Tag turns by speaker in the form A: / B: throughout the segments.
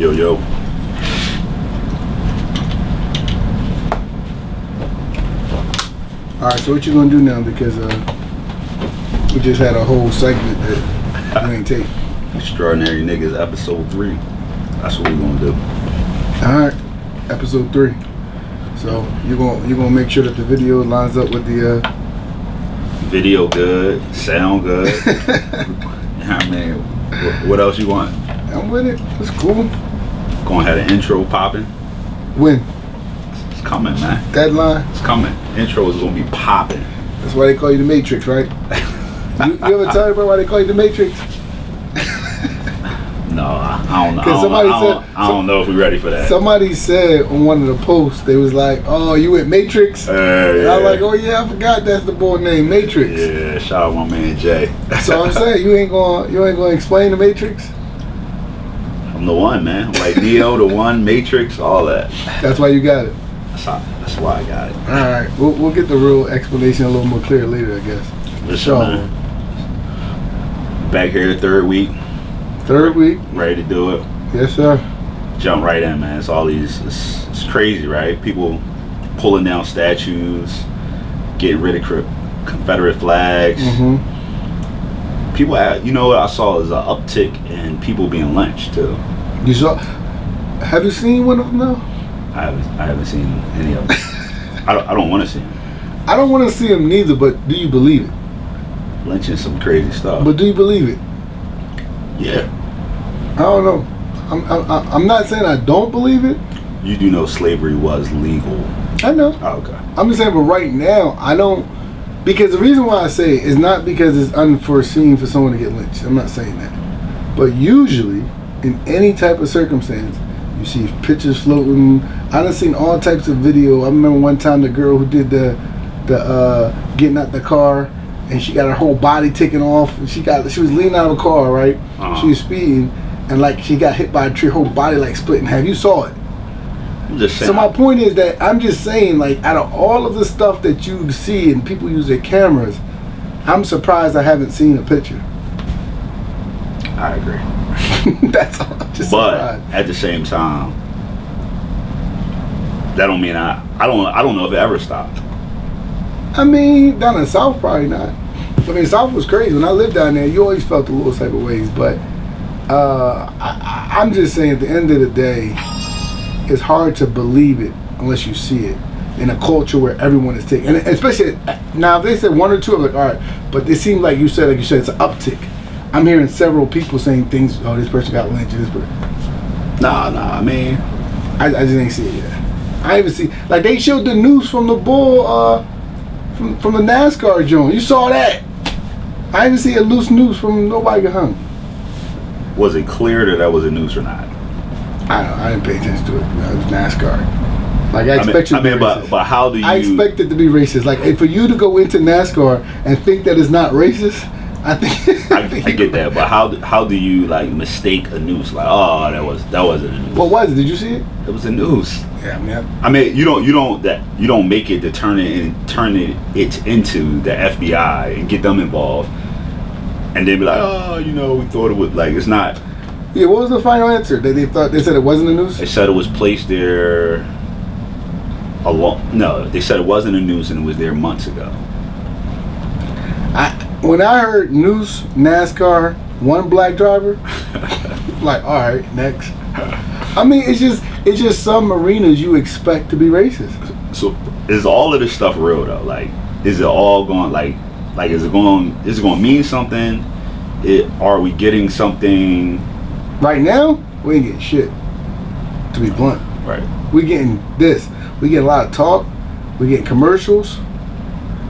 A: Yo, yo.
B: Alright, so what you gonna do now? Because we just had a whole segment that you ain't take.
A: Extraordinary Niggas Episode 3. That's what we gonna do.
B: Alright, Episode 3. So you gonna make sure that the video lines up with the
A: video good, sound good. I mean, what else you want?
B: I'm with it. It's cool.
A: Gonna have an intro popping.
B: When?
A: It's coming, man.
B: Deadline?
A: It's coming. Intro is gonna be popping.
B: That's why they call you the Matrix, right? you ever tell everybody why they call you the Matrix?
A: No, I don't know. I don't know if we're ready for that.
B: Somebody said on one of the posts, they was like, "Oh, you with Matrix?"
A: Yeah.
B: And I was like, "Oh yeah, I forgot that's the boy named Matrix."
A: Yeah, shout out my man Jay.
B: So I'm saying you ain't gonna explain the Matrix.
A: I'm the one, man. Like Neo, the one, Matrix, all that.
B: That's why you got it.
A: That's why I got it.
B: All right, we'll get the real explanation a little more clear later, I guess.
A: For sure, man. Back here the third week.
B: Third week.
A: Ready to do it.
B: Yes, sir.
A: Jump right in, man. It's all these, it's crazy, right? People pulling down statues, getting rid of Confederate flags.
B: Mm-hmm.
A: People, you know what I saw is an uptick in people being lynched too.
B: You saw? Have you seen one of them though?
A: I haven't seen any of them. I don't want to see them.
B: I don't want to see them neither, but do you believe it?
A: Lynching some crazy stuff.
B: But do you believe it?
A: Yeah.
B: I don't know. I'm not saying I don't believe it.
A: You do know slavery was legal.
B: I know.
A: Oh, okay.
B: I'm just saying, but right now, I don't. Because the reason why I say it is not because it's unforeseen for someone to get lynched. I'm not saying that. But usually, in any type of circumstance, you see pictures floating. I done seen all types of video. I remember one time the girl who did the getting out the car, and she got her whole body taken off. And she was leaning out of a car, right?
A: Uh-huh.
B: She was speeding, and like she got hit by a tree, whole body like split in half. You saw it.
A: I'm just saying.
B: So my point is that I'm just saying, like, out of all of the stuff that you see and people use their cameras, I'm surprised I haven't seen a picture.
A: I agree.
B: That's all. I'm just
A: but
B: surprised.
A: at the same time, that don't mean I don't know if it ever stopped.
B: I mean, down in the South, probably not. I mean, South was crazy. When I lived down there, you always felt a little type of ways. But I'm just saying, at the end of the day, it's hard to believe it unless you see it in a culture where everyone is taking. And especially now, if they said one or two, I'm like, all right. But it seems like you said, it's an uptick. I'm hearing several people saying things. Oh, this person got lynched. This person.
A: Nah. I mean,
B: I just ain't see it yet. I even see, like, they showed the news from the bull, from the NASCAR joint. You saw that? I didn't see a loose news from nobody got hung.
A: was it clear that was a noose or not?
B: I don't know. I didn't pay attention to it. It was NASCAR. Like, I expect you to be racist.
A: But how do you?
B: I expect it to be racist. Like, for you to go into NASCAR and think that it's not racist, I think.
A: I get that, but how do you like mistake a noose? Like, oh, that wasn't a noose.
B: What was it? Did you see it?
A: It was a noose.
B: Yeah, man.
A: I mean, you don't make it to turn it into the FBI and get them involved, and then be like, oh, we thought it was like it's not.
B: Yeah, what was the final answer? They said it wasn't a noose?
A: They said it was placed there no, they said it wasn't a noose and it was there months ago.
B: When I heard noose, NASCAR, one black driver, like, all right, next. I mean, it's just some arenas you expect to be racist.
A: So is all of this stuff real though? Like, is it all going like is it going to mean something? Are we getting something?
B: Right now, we ain't getting shit. To be blunt,
A: right?
B: We getting this. We get a lot of talk. We getting commercials.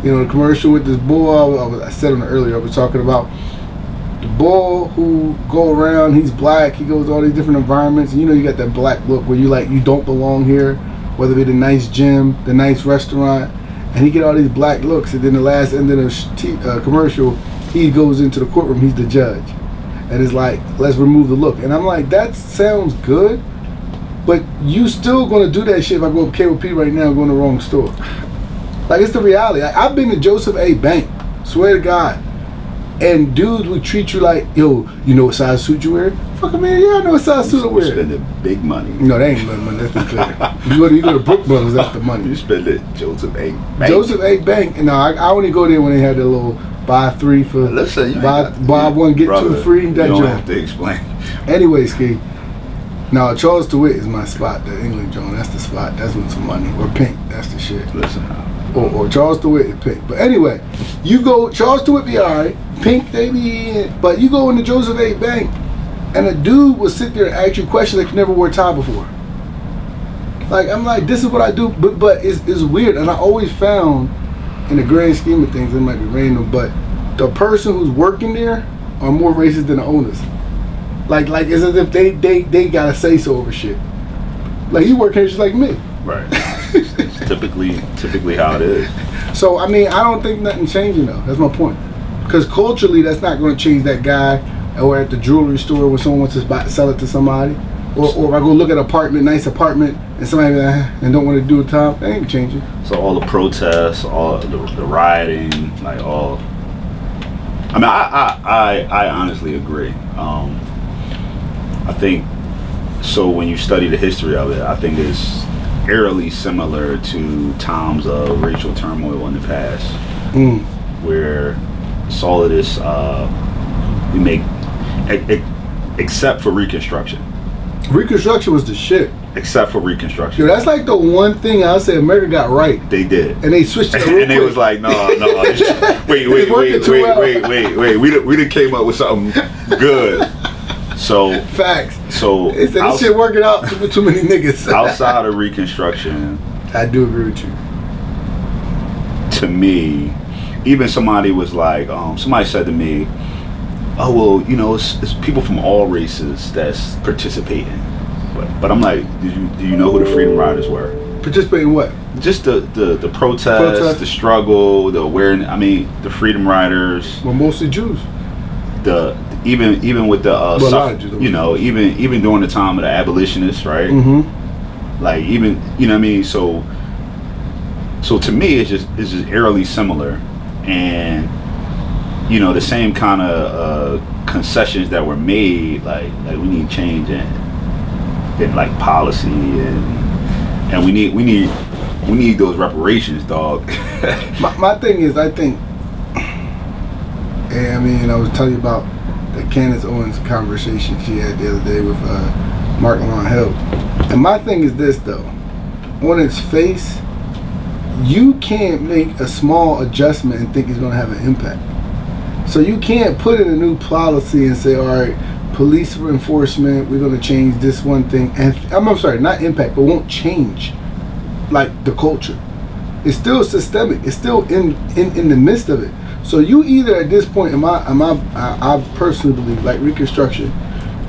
B: The commercial with this bull. I said on it earlier. I was talking about the bull who go around. He's black. He goes to all these different environments. And you got that black look where you don't belong here. Whether it be the nice gym, the nice restaurant, and he get all these black looks. And then the last end of the commercial, he goes into the courtroom. He's the judge, and it's like, let's remove the look. And I'm like, that sounds good, but you still gonna do that shit if I go to KOP right now and go in the wrong store. Like, it's the reality. I've been to Joseph A. Bank, swear to God, and dudes would treat you like, yo, you know what size suit you wear? Fuck, I mean, yeah, I know what size suit I
A: You
B: wear.
A: spending big money.
B: No, they ain't money. That's the clear. You go to Brook Brothers, that's the money.
A: You spend it Joseph A. Bank.
B: Joseph A. Bank. And no, I only go there when they had the little buy 3 for
A: Listen, you
B: buy 1 get 2 free.
A: You
B: That
A: don't
B: joint.
A: have to explain.
B: Anyway, Ski. No, Charles DeWitt is my spot. The England joint, that's the spot. That's with some money. Or Pink, that's the shit.
A: Listen,
B: Or Charles DeWitt is Pink. But anyway, you go, Charles DeWitt be alright. Pink, they be in. But you go into Joseph A. Bank, and a dude will sit there and ask you questions that you never wore a tie before. Like, I'm like, this is what I do. But it's weird. And I always found, in the grand scheme of things, it might be random, but the person who's working there are more racist than the owners. Like it's as if they gotta say so over shit. Like, you work here just like me.
A: right? It's typically how it is.
B: So I mean, I don't think nothing changing though. That's my point. Because culturally, that's not going to change that guy. Or at the jewelry store when someone wants to sell it to somebody, or I go look at an apartment, nice apartment, and somebody and don't want to do a time. That ain't changing.
A: So all the protests, all the rioting, like all. I mean, I honestly agree. I think so. When you study the history of it, I think it's eerily similar to times of racial turmoil in the past, where it's all of this we make, except for Reconstruction.
B: Reconstruction was the shit.
A: Except for Reconstruction.
B: Yo, that's like the one thing I'll say America got right.
A: They did.
B: And they switched it.
A: And they was like, no. Wait. We done came up with something good. So
B: facts.
A: So
B: they said this shit working out for too many niggas.
A: Outside of Reconstruction,
B: I do agree with you.
A: To me, even somebody was like, somebody said to me, oh well, you know, it's people from all races that's participating. But I'm like, do you know who the Freedom Riders were?
B: Participate in what?
A: Just the protest, the struggle, the awareness. I mean, the Freedom Riders.
B: Well, mostly Jews.
A: Even with the
B: a lot of Jews,
A: you know, even during the time of the abolitionists, right?
B: Mm-hmm.
A: Like even, you know what I mean. So to me, it's just eerily similar, and you know, the same kind of concessions that were made, like we need change in like policy, and we need those reparations, dog.
B: my thing is, I think, and I mean, I was telling you about the Candace Owens conversation she had the other day with Mark Lamont Hill, and my thing is this though, on its face, you can't make a small adjustment and think it's going to have an impact. So you can't put in a new policy and say, all right, police enforcement, we're going to change this one thing, and I'm sorry, not impact, but won't change like the culture. It's still systemic. It's still in the midst of it. So you either at this point, I personally believe, like Reconstruction,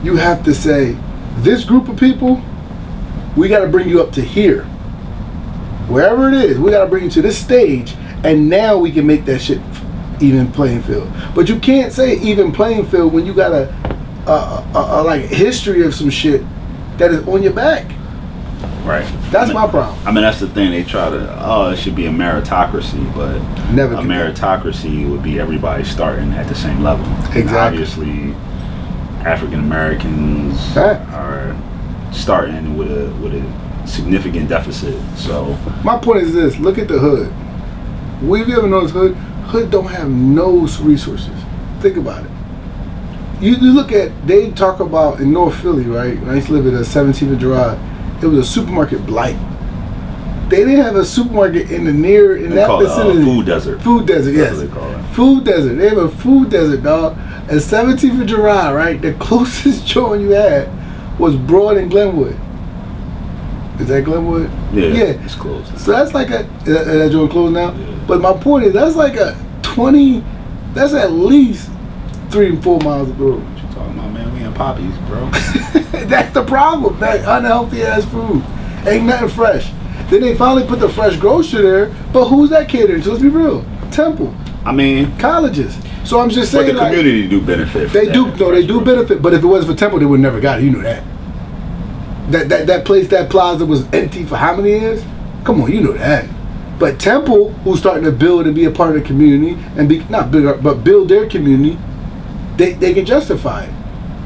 B: you have to say, this group of people, we got to bring you up to here. Wherever it is, we got to bring you to this stage, and now we can make that shit even playing field. But you can't say even playing field when you got a like history of some shit that is on your back.
A: Right.
B: That's my problem.
A: I mean, that's the thing. They try to, it should be a meritocracy, but
B: never.
A: A meritocracy would be everybody starting at the same level.
B: Exactly.
A: And obviously, African Americans are starting with a significant deficit. So
B: my point is this: look at the hood. Have you ever noticed hood don't have no resources? Think about it. You look at, they talk about in North Philly, right? When I used to live at 17th and Girard, it was a supermarket blight. They didn't have a supermarket in that vicinity.
A: Food desert.
B: Food desert, yes.
A: That's what they call it.
B: Food desert. They have a food desert, dog. At 17th and Girard, right? The closest joint you had was Broad and Glenwood. Is that Glenwood?
A: Yeah. It's closed now.
B: So that's like that joint closed now?
A: Yeah.
B: But my point is, that's like that's at least 3 and 4 miles of the road.
A: What you talking about, man? We in Poppies, bro.
B: That's the problem. That unhealthy ass food. Ain't nothing fresh. Then they finally put the fresh grocery there, but who's that catering to? Let's be real. Temple.
A: I mean,
B: colleges. So I'm just saying,
A: but the community do benefit.
B: They do benefit. But if it wasn't for Temple, they would never got it. You know that. That place, that plaza was empty for how many years? Come on, you know that. But Temple, who's starting to build and be a part of the community and be not bigger, but build their community, they can justify it.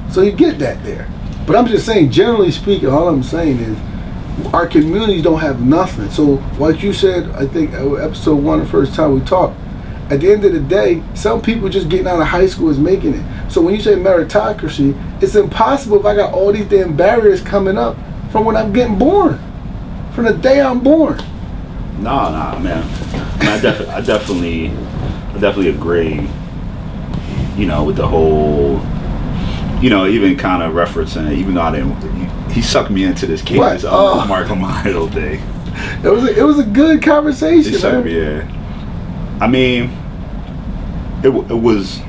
B: So you get that there. But I'm just saying, generally speaking, all I'm saying is our communities don't have nothing. So like you said, I think episode 1, the first time we talked, at the end of the day, some people just getting out of high school is making it. So when you say meritocracy, it's impossible if I got all these damn barriers coming up from when I'm getting born, from the day I'm born.
A: Nah, man. I definitely agree. You know, with the whole, you know, even kind of referencing, even though I didn't, he sucked me into this Candace Owens Mark Lamont thing.
B: It was a good conversation.
A: He sucked me in. I mean, it was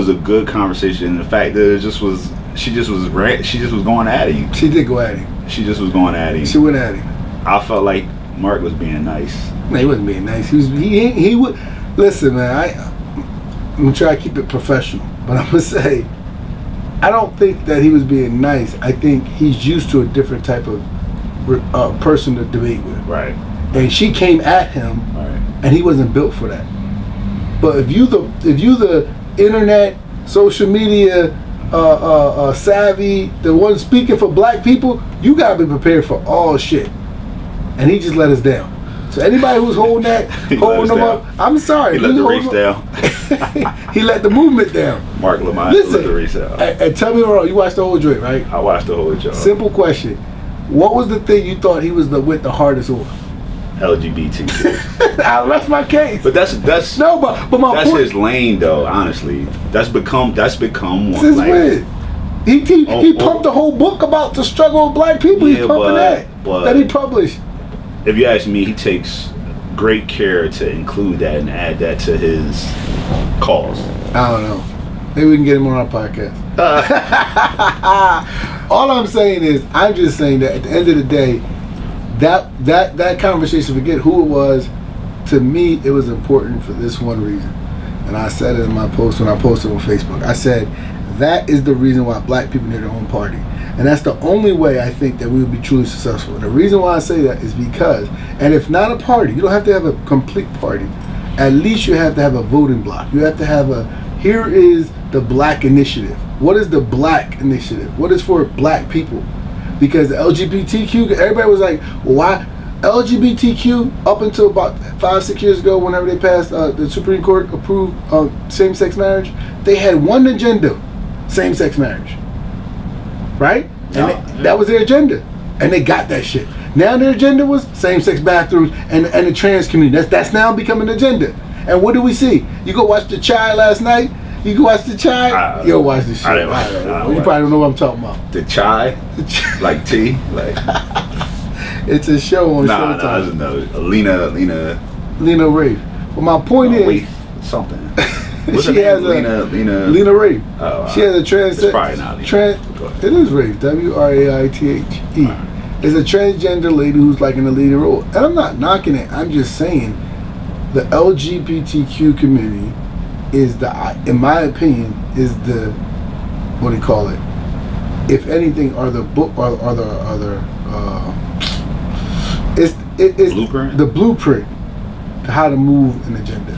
A: a good conversation. The fact that it just was, she just was going at him.
B: She did go at him.
A: She just was going at him.
B: She went at him.
A: I felt like Mark was being nice.
B: No, he wasn't being nice. He would listen, man. I'm gonna try to keep it professional, but I'm gonna say I don't think that he was being nice. I think he's used to a different type of person to debate with.
A: Right.
B: And she came at him,
A: right,
B: and he wasn't built for that. But if you the internet, social media savvy, the one speaking for black people, you gotta be prepared for all shit. And he just let us down. So anybody who's holding them up, I'm sorry.
A: He let the reach down.
B: He let the movement down.
A: Mark Lamont let the reach down.
B: And tell me wrong, you watched the whole joint, right?
A: I watched the whole joint.
B: Simple question. What was the thing you thought he was with the hardest on?
A: LGBTQ.
B: I rest my case.
A: But that's
B: no, but my
A: that's
B: point,
A: his lane though, honestly. That's become one.
B: Since
A: like,
B: when? He pumped the whole book about the struggle of black people.
A: Yeah,
B: He's pumping that he published.
A: If you ask me, he takes great care to include that and add that to his cause.
B: I don't know. Maybe we can get him on our podcast. All I'm saying is, I'm just saying that at the end of the day, that conversation, forget who it was, to me, it was important for this one reason. And I said it in my post when I posted on Facebook. I said, that is the reason why black people need their own party. And that's the only way I think that we will be truly successful. And the reason why I say that is because, and if not a party, you don't have to have a complete party. At least you have to have a voting block. You have to have here is the black initiative. What is the black initiative? What is for black people? Because the LGBTQ, everybody was like, well, why? LGBTQ, up until about 5-6 years ago, whenever they passed, the Supreme Court approved same-sex marriage, they had one agenda, same-sex marriage. Right? And that was their agenda. And they got that shit. Now their agenda was same-sex bathrooms and the trans community. That's now becoming an agenda. And what do we see? You go watch The Chai last night. You go watch The Chai. You go watch this shit. You probably don't know what I'm talking about.
A: The Chai? Like tea? Like
B: it's a show on Showtime.
A: No, I just know. Lena
B: Rafe. But my point is...
A: Wait, something.
B: She has Lena Rafe.
A: Oh,
B: she has a trans.
A: It's probably not.
B: It is Rafe. WRAITHE. It's a transgender lady who's like in the leading role. And I'm not knocking it. I'm just saying the LGBTQ community is in my opinion, is the, what do you call it? If anything, it's
A: blueprint?
B: The blueprint to how to move an agenda.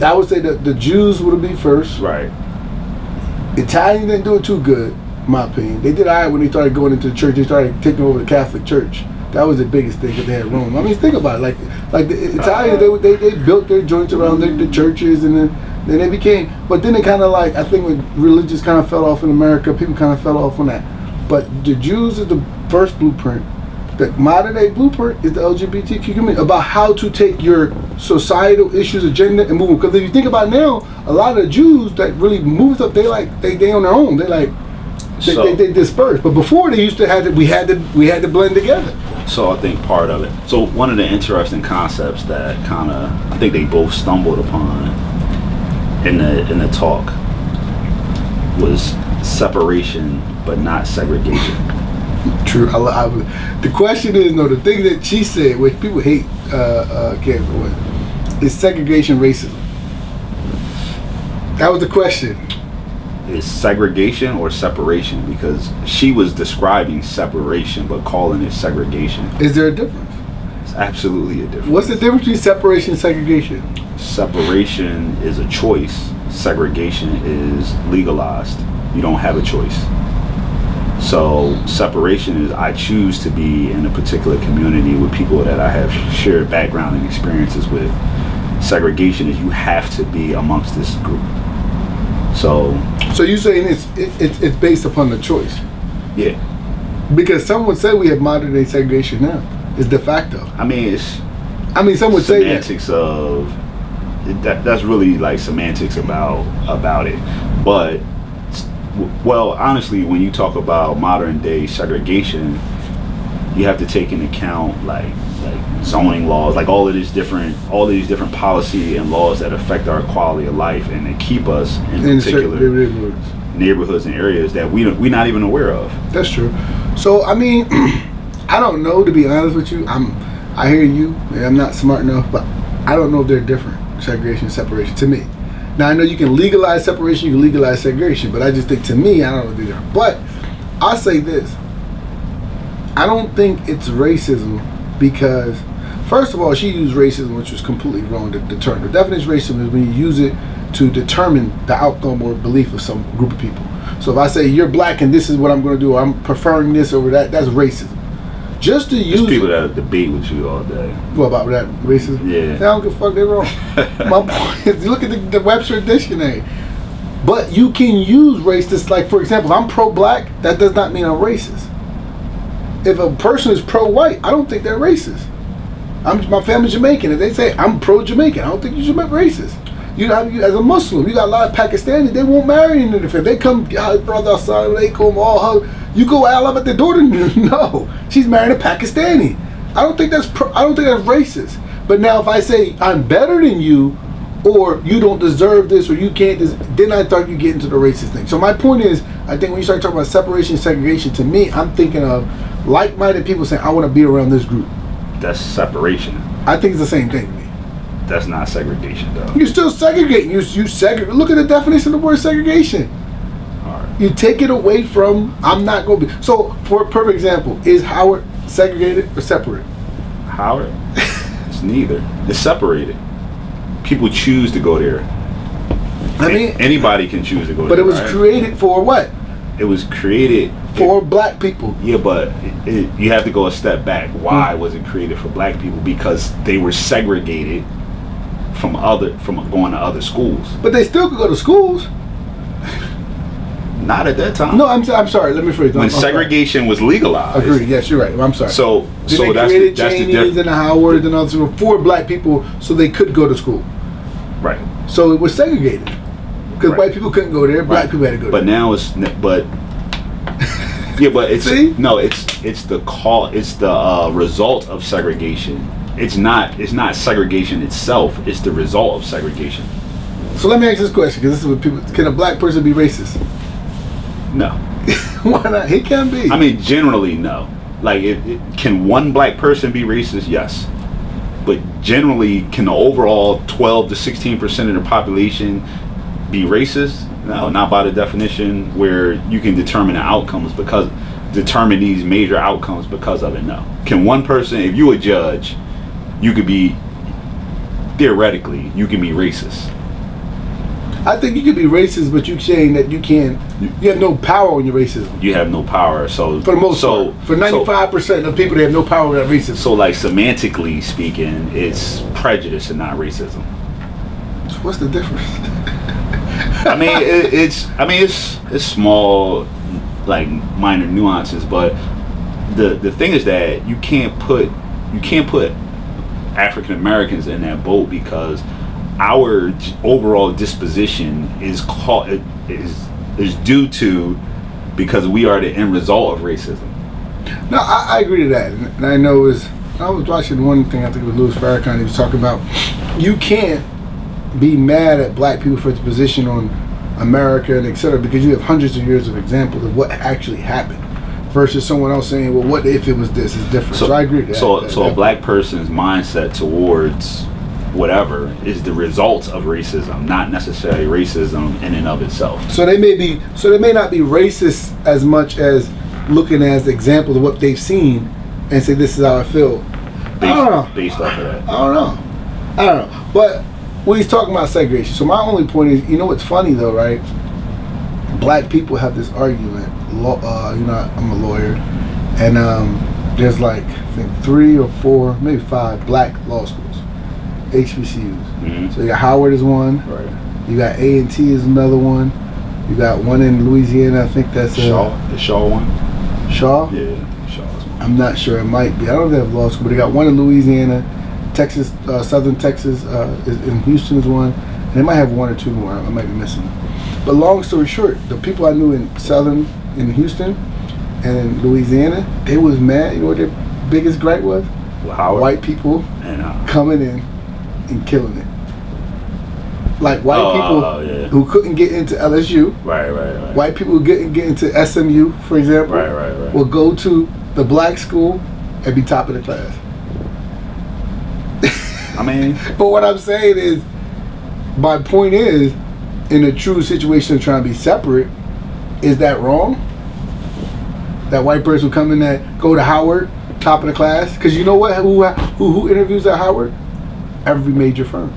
B: I would say that the Jews would be first.
A: Right.
B: Italians didn't do it too good, in my opinion. They did all right when they started going into the church. They started taking over the Catholic Church. That was the biggest thing that they had Rome. I mean, think about it. Like the Italians, they built their joints around the churches, and then they became. But then they kind of like, I think when religious kind of fell off in America, people kind of fell off on that. But the Jews is the first blueprint. The modern day blueprint is the LGBTQ community, about how to take your societal issues agenda and move them. Because if you think about it now, a lot of the Jews that really move stuff, they on their own. They disperse. But before they used to we had to blend together.
A: So I think part of it. So one of the interesting concepts that kind of I think they both stumbled upon in the talk was separation, but not segregation.
B: True. The question is, the thing that she said, which people hate, Candace Owens, is segregation racism. That was the question.
A: Is segregation or separation? Because she was describing separation, but calling it segregation.
B: Is there a difference?
A: It's absolutely a difference.
B: What's the difference between separation and segregation?
A: Separation is a choice. segregation is legalized. You don't have a choice. So separation is I choose to be in a particular community with people that I have shared background and experiences with. Segregation is you have to be amongst this group. So
B: you saying it's based upon the choice?
A: Yeah.
B: Because some would say we have modern day segregation now. It's de facto.
A: I mean,
B: some would say that.
A: Semantics of that's really like semantics about it. But well, honestly, when you talk about modern day segregation, you have to take into account like zoning laws, like all of these different policy and laws that affect our quality of life and that keep us in particular neighborhoods and areas that we're not even aware of.
B: That's true. So I mean, I don't know, to be honest with you. I hear you. I'm not smart enough, but I don't know if they're different. Segregation and separation to me. Now I know you can legalize separation, you can legalize segregation, but I just think to me, I don't know if they're different. But I'll say this. I don't think it's racism because, first of all, she used racism, which was completely wrong. The term, the definition of racism is when you use it to determine the outcome or belief of some group of people. So if I say you're black and this is what I'm going to do, or I'm preferring this over that, that's racism. Just to use
A: people that debate with you all day.
B: What about that racism?
A: Yeah.
B: I don't give a fuck. They're wrong. My point is, look at the Webster Dictionary. But you can use race. This, like, for example, if I'm pro-black, that does not mean I'm racist. If a person is pro-white, I don't think they're racist. My family's Jamaican. If they say I'm pro-Jamaican, I don't think you're racist. You as a Muslim, you got a lot of Pakistanis. They won't marry into the family. They come, brother, assalamu alaikum, all hug. You go out up at the door. No, she's marrying a Pakistani. I don't think that's racist. But now if I say I'm better than you, or you don't deserve this, or you can't, then I thought you get into the racist thing. So my point is, I think when you start talking about separation and segregation, to me, I'm thinking of like-minded people saying, I want to be around this group.
A: That's separation.
B: I think it's the same thing to me.
A: That's not segregation, though.
B: You're still segregating. You segregate. Look at the definition of the word segregation.
A: All right.
B: You take it away from, I'm not going to be. So, for a perfect example, is Howard segregated or separate?
A: Howard? It's neither. It's separated. People choose to go there.
B: I mean,
A: anybody can choose to go there.
B: But it was created for what?
A: It was created
B: for black people.
A: Yeah, but you have to go a step back. Why was it created for black people? Because they were segregated from going to other schools.
B: But they still could go to schools.
A: Not at that time.
B: No, I'm sorry. Let me phrase.
A: When segregation was legalized.
B: Agreed. Yes, you're right. I'm sorry.
A: So
B: they created Chinese and the Howards and others for black people, so they could go to school.
A: Right.
B: So it was segregated because white people couldn't go there. Black people had to go there.
A: But now it's yeah, but it's
B: See?
A: No, it's the result of segregation. It's not segregation itself. It's the result of segregation.
B: So let me ask this question, because this is what people: can a black person be racist?
A: No.
B: Why not? He can be.
A: I mean, generally, no. Like, can one black person be racist? Yes. But generally, can the overall 12 to 16% of the population be racist? No, not by the definition where you can determine these major outcomes because of it. No. Can one person, if you a judge, you could be, theoretically, you can be racist.
B: I think you could be racist, but you're saying that you have no power on your racism.
A: You have no power, so
B: for the most part, for 95% of people, they have no power on that racism. So,
A: like, semantically speaking, it's prejudice and not racism.
B: What's the difference?
A: I mean, it's small, like, minor nuances, but the thing is that you can't put African Americans in that boat because our overall disposition is due to because we are the end result of racism.
B: No, I agree to that, and I know I was watching one thing. I think it was Louis Farrakhan. He was talking about you can't be mad at black people for its position on America and etc. because you have hundreds of years of examples of what actually happened versus someone else saying, well, what if it was this? It's different. So I agree to that.
A: So a black person's mindset towards whatever is the result of racism, not necessarily racism in and of itself.
B: So they may not be racist as much as looking as examples of what they've seen and say this is how I feel.
A: Based off of that.
B: I don't know. But Well, he's talking about segregation. So my only point is, you know what's funny though, right? Black people have this argument. I'm a lawyer, and there's like I think 3 or 4, maybe 5 black law schools, HBCUs.
A: Mm-hmm.
B: So you got Howard is one.
A: Right.
B: You got aint is another one. You got one in Louisiana. I think that's
A: Shaw. The Shaw one.
B: Shaw.
A: Yeah, Shaw's one.
B: I'm not sure. It might be. I don't know if they have law school, but they got one in Louisiana. Texas, Southern Texas is in Houston is one. And they might have 1 or 2 more. I might be missing them. But long story short, the people I knew in Houston and in Louisiana, they was mad. You know what their biggest gripe was?
A: Well, Howard.
B: White people
A: and
B: coming in and killing it. Like white people
A: yeah.
B: who couldn't get into LSU.
A: Right.
B: White people who couldn't get into SMU, for example.
A: Right.
B: Will go to the black school and be top of the class.
A: I mean,
B: but what I'm saying is, my point is, in a true situation of trying to be separate, is that wrong? That white person will come in that go to Howard, top of the class? Because you know what? Who interviews at Howard? Every major firm.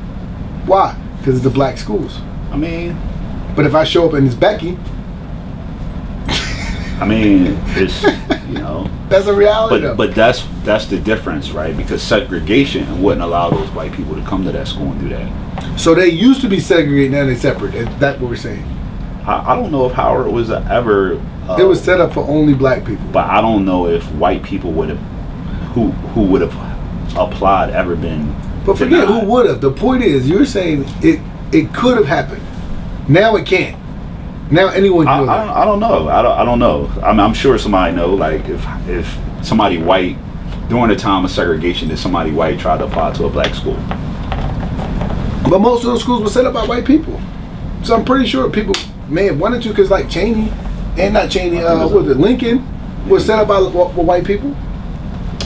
B: Why? Because it's the black schools.
A: I mean,
B: but if I show up and it's Becky,
A: I mean, it's
B: that's a reality.
A: But that's the difference, right? Because segregation wouldn't allow those white people to come to that school and do that.
B: So they used to be segregated, now they're separate. That's what we're saying.
A: I don't know if Howard was ever.
B: It was set up for only black people.
A: But I don't know if white people would have, who would have applied ever been.
B: But forget who would have. The point is, you're saying it could have happened. Now it can't. Now anyone can do that.
A: I don't know. I don't know. I'm sure somebody know. Like if somebody white during the time of segregation, did somebody white try to apply to a black school?
B: But most of those schools were set up by white people. So I'm pretty sure people may have wanted to, because like Cheney, and not Cheney, Lincoln was set up by white people.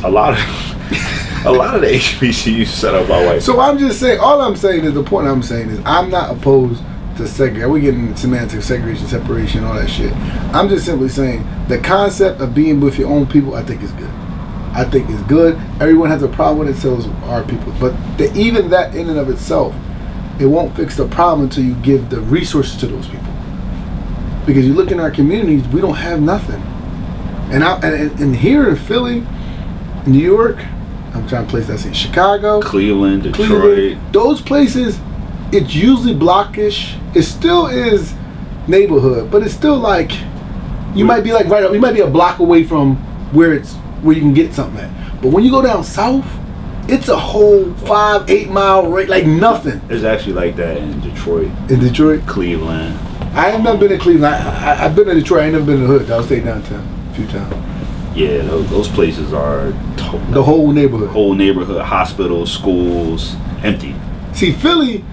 A: A lot of the HBCUs set up by white.
B: So I'm just saying, all I'm saying is, the point I'm saying is, I'm not opposed to segregation. We're getting semantics, segregation, separation, all that shit. I'm just simply saying the concept of being with your own people, I think is good. I think it's good. Everyone has a problem with it, so does our people. But even that in and of itself, it won't fix the problem until you give the resources to those people. Because you look in our communities, we don't have nothing. And here in Philly, New York, I'm trying to place that in Chicago,
A: Cleveland, Detroit,
B: those places, it's usually blockish. It still is neighborhood, but it's still like you might be like you might be a block away from where you can get something at. But when you go down south, it's a whole 5-8 mile rate, like nothing.
A: It's actually like that in Detroit.
B: In Detroit?
A: Cleveland.
B: I have never been to Cleveland. I've been to Detroit. I ain't never been to the hood. I'll stay downtown a few times.
A: Yeah, those places are
B: the whole neighborhood.
A: Whole neighborhood, hospitals, schools, empty.
B: See, Philly,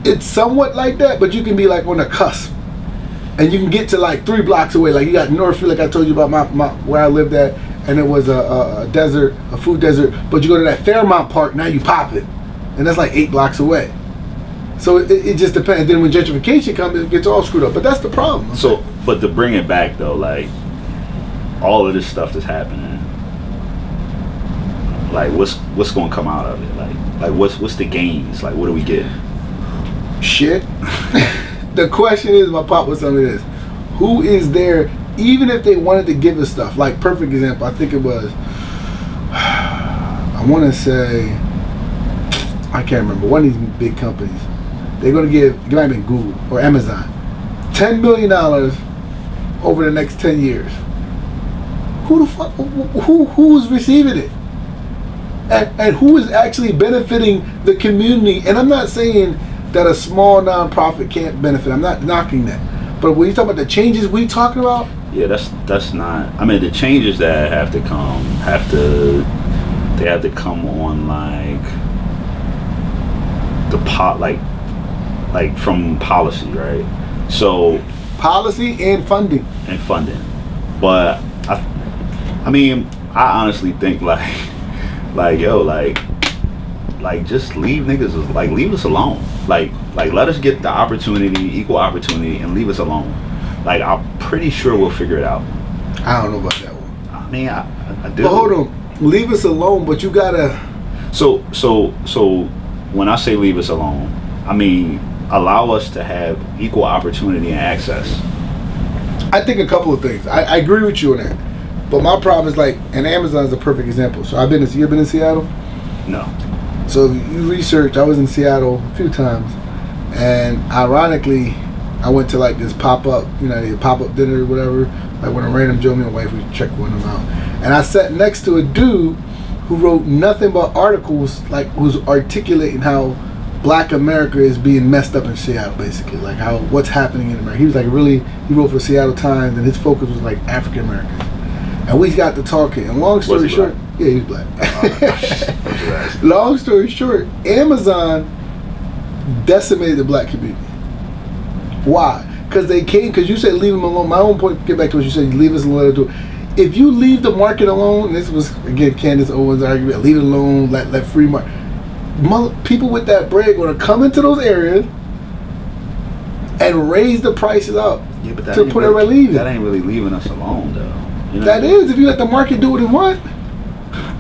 B: it's somewhat like that, but you can be like on the cusp, and you can get to like 3 blocks away. Like you got Northfield, like I told you about my where I lived at, and it was a desert, a food desert. But you go to that Fairmount Park, now you pop it, and that's like 8 blocks away. So it just depends. Then when gentrification comes, it gets all screwed up. But that's the problem.
A: So, but to bring it back though, like all of this stuff that's happening, like what's going to come out of it? Like what's the gains? Like what do we get?
B: Shit. The question is, my pop was telling me this: who is there? Even if they wanted to give us stuff, like perfect example, I think it was, I want to say, I can't remember, one of these big companies. They're going to give, it might have been Google or Amazon, $10 billion over the next 10 years. Who the fuck, who's receiving it? And who is actually benefiting the community? And I'm not saying that a small nonprofit can't benefit. I'm not knocking that. But when you talk about the changes we talking about,
A: yeah, that's not. I mean, the changes that have to come have to come on like the like from policy, right? So
B: policy and funding.
A: But I mean, I honestly think like just leave niggas, like leave us alone. Like let us get the opportunity, equal opportunity, and leave us alone. Like I'm pretty sure we'll figure it out.
B: I don't know about that one.
A: I mean, I do.
B: But hold on, leave us alone. But you gotta.
A: So when I say leave us alone, I mean, allow us to have equal opportunity and access.
B: I think a couple of things. I agree with you on that. But my problem is like, and Amazon is a perfect example. So you ever been in Seattle?
A: No.
B: So you research, I was in Seattle a few times, and ironically, I went to like this pop-up, pop-up dinner or whatever, like when a random Joe, me and my wife, we check one of them out. And I sat next to a dude who wrote nothing but articles, like who's articulating how Black America is being messed up in Seattle, basically, like what's happening in America. He was like he wrote for the Seattle Times, and his focus was like African Americans. And we got to talking. And long story short, yeah, he was black. Long story short, Amazon decimated the black community. Why? Because you said leave them alone. My own point, get back to what you said, you leave us alone. If you leave the market alone, this was, again, Candace Owens' argument, leave it alone, let free market. People with that bread are going to come into those areas and raise the prices up to put everybody leaving.
A: That ain't really leaving us alone, though.
B: That is, if you let the market do what it wants.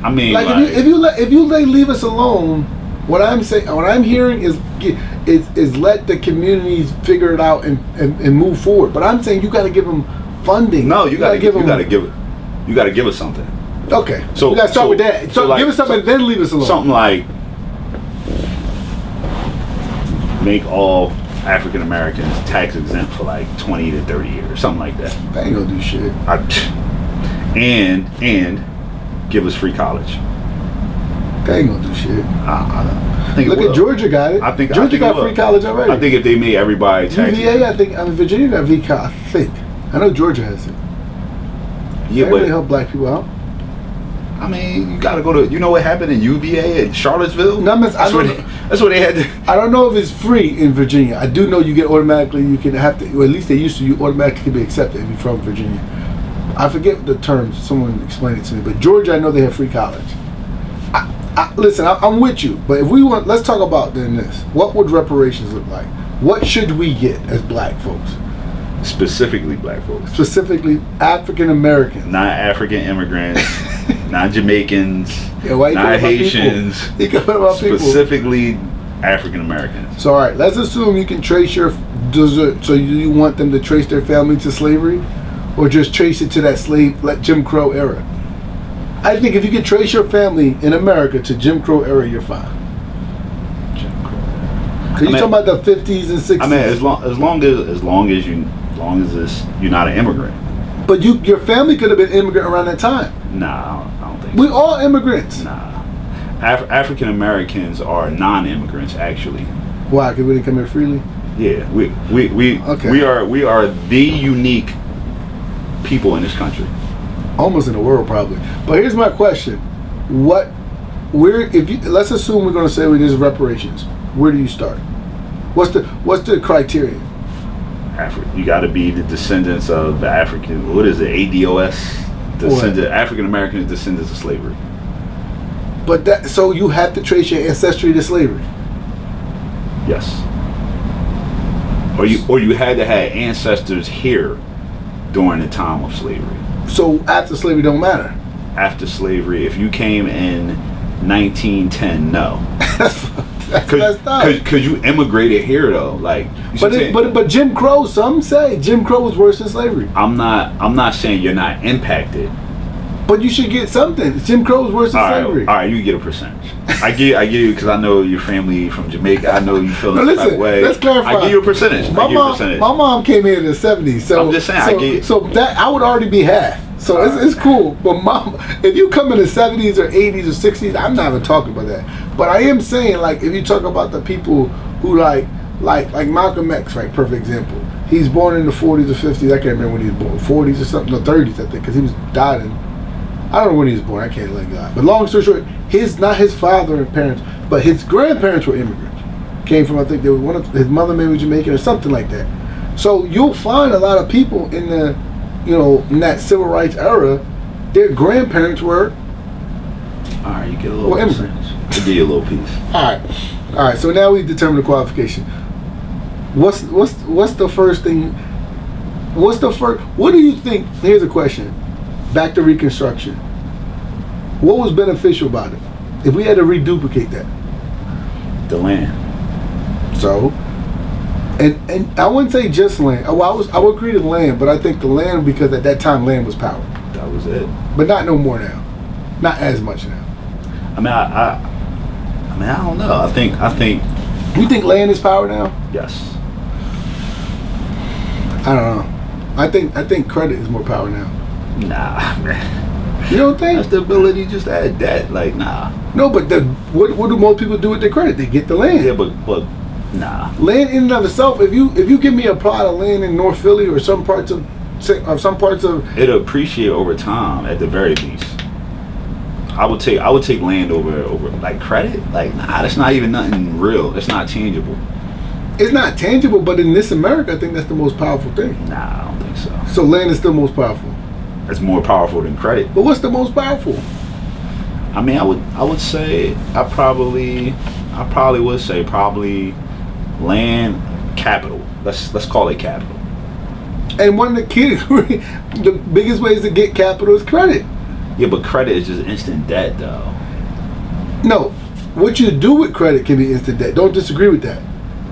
A: I mean,
B: like if you leave us alone, what I'm hearing is let the communities figure it out and move forward. But I'm saying you got to give them funding.
A: No, you got to give us something.
B: Okay, so we got to start with that. So give us something, and then leave us alone.
A: Something like make all African Americans tax exempt for like 20 to 30 years, something like that.
B: That ain't gonna do shit.
A: And give us free college.
B: That ain't gonna do shit.
A: I think
B: Look at Georgia got it. Georgia got free college already.
A: I think if they made everybody tax
B: UVA, I think Virginia got VCA. I think. I know Georgia has it.
A: Yeah,
B: they really help black people out.
A: I mean, you gotta go to. You know what happened in UVA and Charlottesville?
B: No,
A: that's what they had to.
B: I don't know if it's free in Virginia. I do know you get automatically. You can have to. Or at least they used to. You automatically be accepted if you're from Virginia. I forget the terms. Someone explained it to me. But Georgia, I know they have free college. Listen, I'm with you. But if we want, let's talk about then this. What would reparations look like? What should we get as black folks?
A: Specifically black folks.
B: Specifically African Americans.
A: Not African immigrants. Not Jamaicans.
B: Yeah, why you
A: not Haitians. Specifically African Americans.
B: So all right, let's assume you can trace so you want them to trace their family to slavery, or just trace it to that Jim Crow era? I think if you can trace your family in America to Jim Crow era, you're fine.
A: Jim Crow.
B: Cause you're talking about the 50s and 60s.
A: I mean, as long as you're not an immigrant.
B: But your family could have been immigrant around that time.
A: Nah, I don't think.
B: We all immigrants.
A: Nah, African Americans are non-immigrants actually.
B: Why? Because we didn't come here freely.
A: Yeah, we are the unique people in this country.
B: Almost in the world, probably. But here's my question: let's assume we're going to say there's reparations. Where do you start? What's the criteria?
A: You got to be the descendants of the African. What is it? ADOS. African American descendants of slavery.
B: But so you have to trace your ancestry to slavery.
A: Yes. Or you had to have ancestors here during the time of slavery.
B: So after slavery don't matter.
A: After slavery, if you came in 1910, no. Because you immigrated here though, like.
B: But Jim Crow, some say Jim Crow was worse than slavery.
A: I'm not saying you're not impacted.
B: But you should get something. Jim Crow was worse than slavery.
A: All right, you get a percentage. I give you because I know your family from Jamaica. I know you feel this type of way.
B: Let's clarify.
A: I give you a percentage.
B: My mom came here in the 70s, so
A: I'm just saying.
B: So that I would already be half. So it's cool. But mom, if you come in the 70s or 80s or 60s, I'm not even talking about that. But I am saying, like, if you talk about the people who like Malcolm X, right? Perfect example. He's born in the 40s or 50s. I can't remember when he was born. 40s or something, no 30s, I think, because he was died in. I don't know when he was born. I can't let God. But long story short, not his father and parents, but his grandparents were immigrants. Came from, I think, they were his mother maybe was Jamaican or something like that. So you'll find a lot of people in the, in that civil rights era, their grandparents were.
A: All right, you get a little immigrants. I'll give you a little piece.
B: All right. So now we determine the qualification. What's the first thing? What do you think? Here's a question. Back to Reconstruction. What was beneficial about it? If we had to reduplicate that.
A: The land.
B: So, and I wouldn't say just land. Well, I would agree to land, but I think the land, because at that time land was power.
A: That was it.
B: But not no more now. Not as much now.
A: I mean, I don't know. I think.
B: You think land is power now?
A: Yes.
B: I don't know. I think credit is more power now.
A: Nah, man.
B: You don't think?
A: That's the ability just to add debt. Like, nah.
B: No, but what do most people do with their credit? They get the land.
A: Yeah, but nah.
B: Land in and of itself. If you give me a plot of land in North Philly or some parts of
A: it'll appreciate over time at the very least. I would take land over like credit. Like, nah, that's not even nothing real. That's not tangible.
B: It's not tangible, but in this America, I think that's the most powerful thing.
A: Nah, I don't think so.
B: So land is still most powerful.
A: It's more powerful than credit.
B: But what's the most powerful?
A: I mean, I would say I probably would say land, capital. Let's call it capital.
B: And one of the kids, the biggest ways to get capital is credit.
A: Yeah, but credit is just instant debt, though.
B: No, what you do with credit can be instant debt. Don't disagree with that.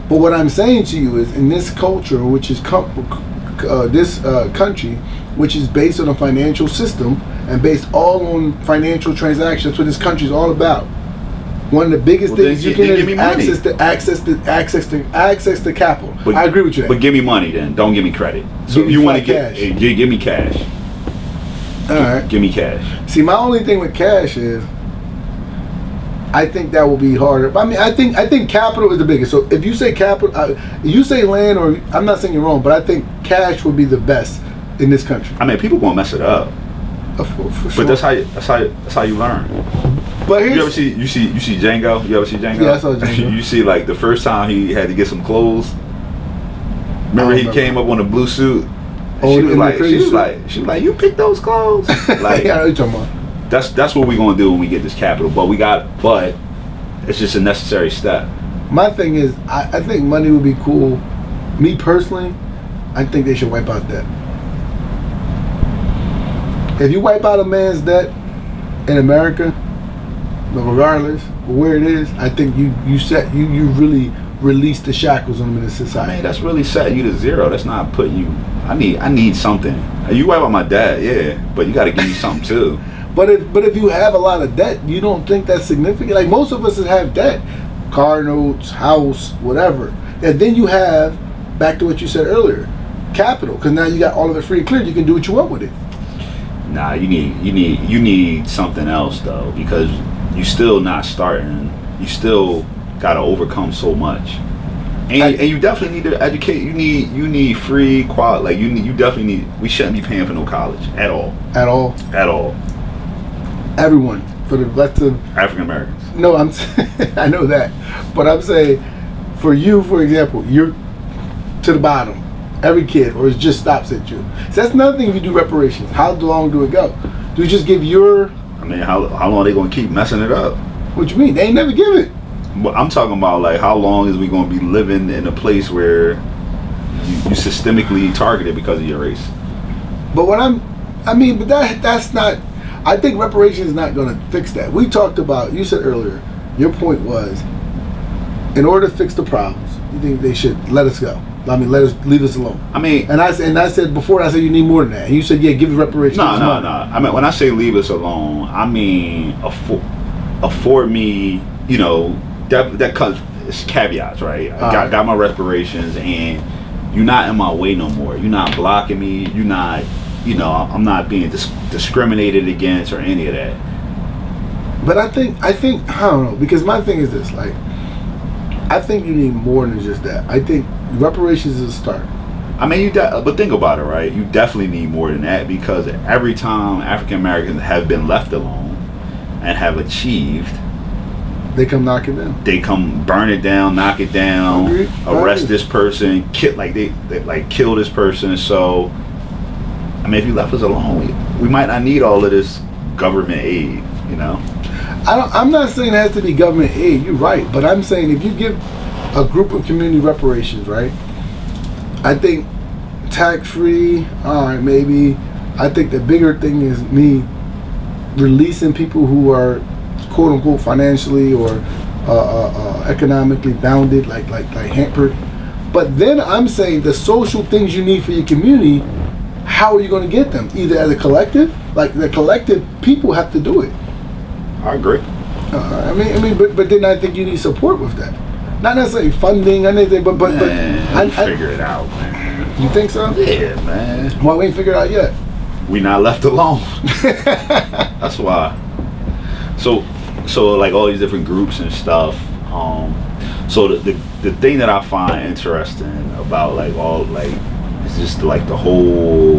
B: But what I'm saying to you is, in this culture, which is this country, which is based on a financial system and based all on financial transactions, that's what this country is all about. One of the biggest things you can is access to capital. But, I agree with you.
A: But give me money then. Don't give me credit. So if you want to give me cash.
B: All right.
A: Give me cash.
B: See, my only thing with cash is, I think that will be harder. I mean, I think capital is the biggest. So if you say capital, you say land, or I'm not saying you're wrong, but I think cash would be the best in this country.
A: I mean, people gonna mess it up.
B: For sure.
A: But that's how you learn.
B: But
A: you see Django? You ever see Django?
B: Yeah, I saw Django.
A: You see, like, the first time he had to get some clothes. Remember he came up on a blue suit. She was like, you picked those clothes? Like,
B: yeah, I know what you're talking about.
A: That's what we're gonna do when we get this capital. But it's just a necessary step.
B: My thing is, I think money would be cool. Me personally, I think they should wipe out debt. If you wipe out a man's debt in America, regardless of where it is, I think you really release the shackles on them in this society.
A: I mean, that's really setting you to zero. That's not putting you. I need something. You wipe out my debt, yeah, but you got to give me something too.
B: But if you have a lot of debt, you don't think that's significant? Like, most of us have debt, car notes, house, whatever, and then you have, back to what you said earlier, capital, because now you got all of it free and clear. You can do what you want with it.
A: Nah, you need something else though, because you still not starting. You still got to overcome so much, and you definitely need to educate. You need free quality. Like you definitely need. We shouldn't be paying for no college at all.
B: At all.
A: At all.
B: Everyone, for the rest of
A: African Americans.
B: No, I know that, but I'm saying, for you, for example, you're to the bottom. Every kid, or it just stops at you. So that's another thing if you do reparations. How long do it go? Do you just give your...
A: I mean, how long are they going to keep messing it up?
B: What you mean? They ain't never give it.
A: But I'm talking about, like, how long is we going to be living in a place where you systemically targeted because of your race?
B: But that's not... I think reparations is not going to fix that. We talked about, you said earlier, your point was, in order to fix the problems, you think they should let us go. I mean, leave us alone. I mean, and I said before, I said you need more than that. And you said, yeah, give us reparations. No.
A: I mean, when I say leave us alone, I mean afford me. You know, that cuts it's caveats, right? I got my reparations, and you're not in my way no more. You're not blocking me. You're not. You know, I'm not being discriminated against or any of that.
B: But I think I don't know, because my thing is this, like, I think you need more than just that. I think reparations is a start.
A: I mean, but think about it, right? You definitely need more than that, because every time African Americans have been left alone and have achieved,
B: they come knock it down.
A: They come burn it down, knock it down, arrest this person, they kill this person. So, I mean, if you left us alone, we might not need all of this government aid, you know?
B: I'm not saying it has to be government aid, you're right, but I'm saying if you give a group of community reparations, right, I think tax-free, all right, maybe. I think the bigger thing is me releasing people who are quote-unquote financially or economically bounded, like hampered. But then I'm saying the social things you need for your community, how are you going to get them? Either as a collective, like the collective people have to do it.
A: I agree.
B: But then I think you need support with that. Not necessarily funding, anything, but
A: I figure it out, man.
B: You think so?
A: Yeah, man.
B: Why we ain't figured it out yet?
A: We not left alone. That's why. So like all these different groups and stuff. So the thing that I find interesting about like all like it's just like the whole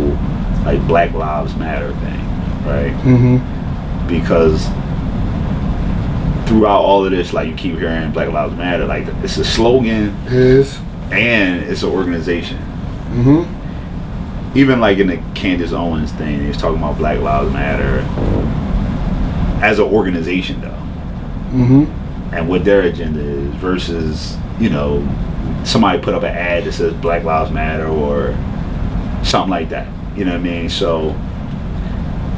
A: like Black Lives Matter thing, right?
B: Mm-hmm.
A: Because throughout all of this, like you keep hearing Black Lives Matter, like it's a slogan.
B: It is.
A: And it's an organization.
B: Mm-hmm.
A: Even like in the Candace Owens thing, he's talking about Black Lives Matter as an organization, though.
B: Mm-hmm.
A: And what their agenda is versus, you know, somebody put up an ad that says Black Lives Matter or something like that. You know what I mean? So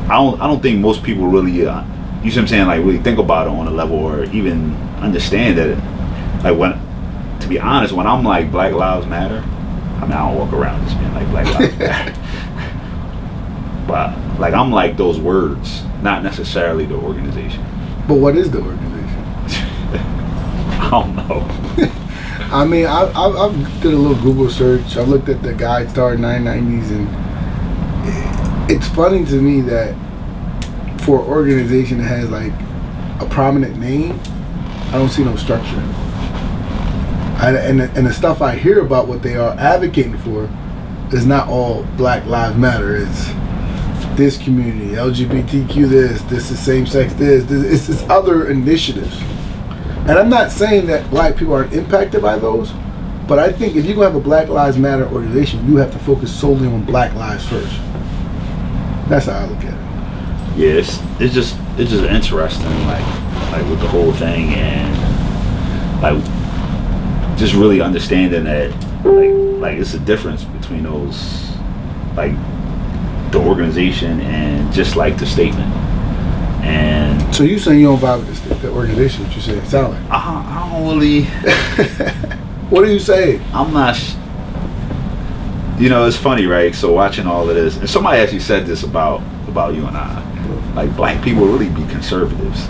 A: I don't think most people really, you see what I'm saying, like really think about it on a level or even understand that. To be honest, when I'm like Black Lives Matter, I mean I don't walk around just being like Black Lives Matter. But like I'm like those words, not necessarily the organization.
B: But what is the organization?
A: I don't know.
B: I mean, I've did a little Google search. I looked at the GuideStar 990s, and it's funny to me that for an organization that has like a prominent name, I don't see no structure. And the stuff I hear about what they are advocating for is not all Black Lives Matter. It's this community, LGBTQ this is same-sex it's this other initiatives. And I'm not saying that black people aren't impacted by those, but I think if you're going to have a Black Lives Matter organization, you have to focus solely on black lives first. That's how I look at it.
A: Yeah, it's just interesting, like with the whole thing, and like just really understanding that like it's a difference between those, like the organization and just like the statement. And
B: so you saying you don't vibe with the organization? What you saying? Sound like
A: I don't really.
B: What are you saying?
A: I'm not. You know, it's funny, right? So watching all of this, and somebody actually said this about you and I, like black people really be conservatives.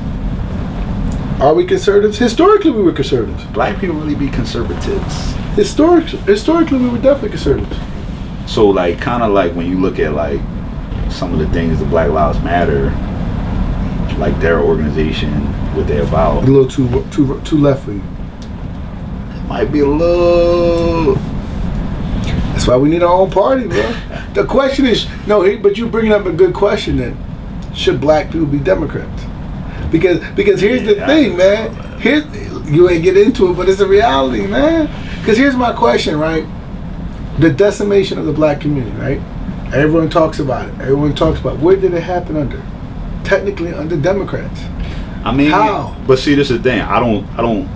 B: Are we conservatives? Historically, we were conservatives.
A: Black people really be conservatives.
B: Historically, we were definitely conservatives.
A: So, like, kind of like when you look at like some of the things the Black Lives Matter, like their organization, what they're about.
B: A little too left for you.
A: It might be a little.
B: That's why we need our own party, bro. The question is, but you're bringing up a good question. Then, should black people be Democrats? Because here's the thing, man. You ain't get into it, but it's a reality, man. Because here's my question, right? The decimation of the black community, right? Everyone talks about it. Everyone talks about where did it happen under? Technically under Democrats.
A: I mean,
B: how?
A: But see, this is the thing. I don't.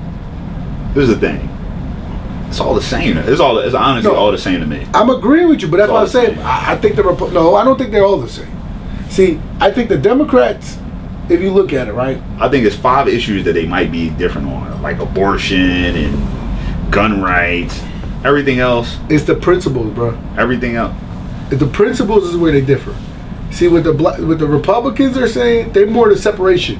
A: This is the thing. It's all the same. It's honestly all the same to me.
B: I'm agreeing with you, but that's what I'm saying. I think I don't think they're all the same. See, I think the Democrats, if you look at it, right?
A: I think it's 5 issues that they might be different on, like abortion and gun rights. Everything else.
B: It's the principles, bro.
A: Everything else.
B: The principles is where they differ. See, what the Republicans are saying, they're more the separation.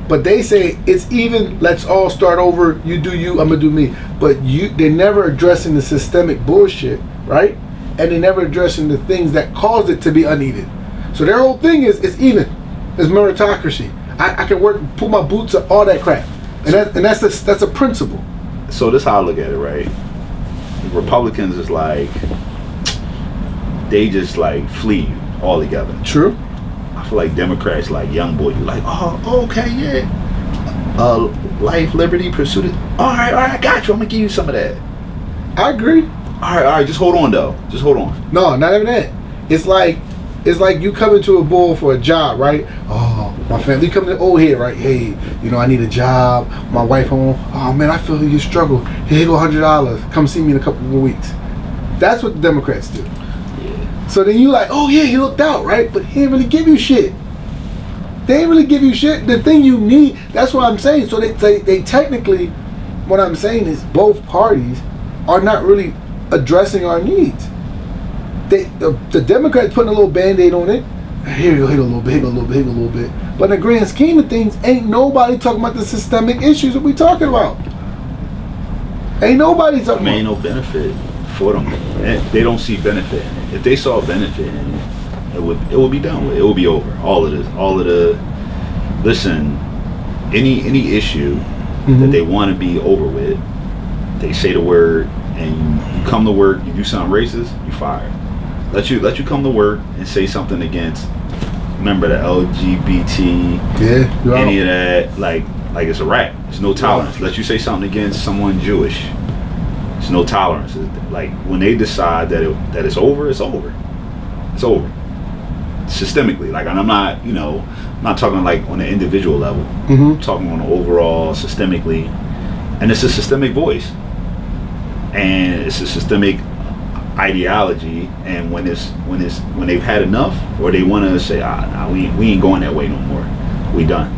B: But they say it's even, let's all start over, you do you, I'm going to do me. But they're never addressing the systemic bullshit, right? And they're never addressing the things that caused it to be uneven. So their whole thing is it's even. It's meritocracy. I can work, put my boots up, all that crap. And that's a principle.
A: So this is how I look at it, right? Republicans is like, they just like flee altogether.
B: True.
A: I feel like Democrats like young boy, you like, oh, okay, yeah. Life, liberty, pursuit it. All right, I got you. I'm gonna give you some of that.
B: I agree.
A: All right, just hold on though. Just hold on.
B: No, not even that. It's like you come into a bull for a job, right? Oh, my family come to old head, right? Hey, I need a job. My wife home. Oh man, I feel you struggle. Here go $100. Come see me in a couple more weeks. That's what the Democrats do. Yeah. So then you like, oh yeah, he looked out, right? But he didn't really give you shit. They They ain't really give you shit. The thing you need, that's what I'm saying. So they technically, what I'm saying is both parties are not really addressing our needs. The Democrats putting a little Band-Aid on it. Here you go, hit a little bit, hit a little bit, hit a little bit. But in the grand scheme of things, ain't nobody talking about the systemic issues that we talking about. Ain't nobody talking about.
A: Ain't no benefit for them. They don't see benefit in it. If they saw benefit in it, it would be done with. It would be over. All of this. Listen, any issue that they want to be over with, they say the word, and you come to work, you do something racist, you fired. Let you come to work and say something against, remember, the LGBT, any of that, like it's a wrap. There's no tolerance. Let you say something against someone Jewish, there's no tolerance. Like when they decide that it's over, it's over. It's over. Systemically, like, and I'm not talking like on the individual level. I'm talking on the overall, systemically, and it's a systemic voice, and it's a systemic ideology. And when they've had enough, or they want to say, we ain't going that way no more, we done.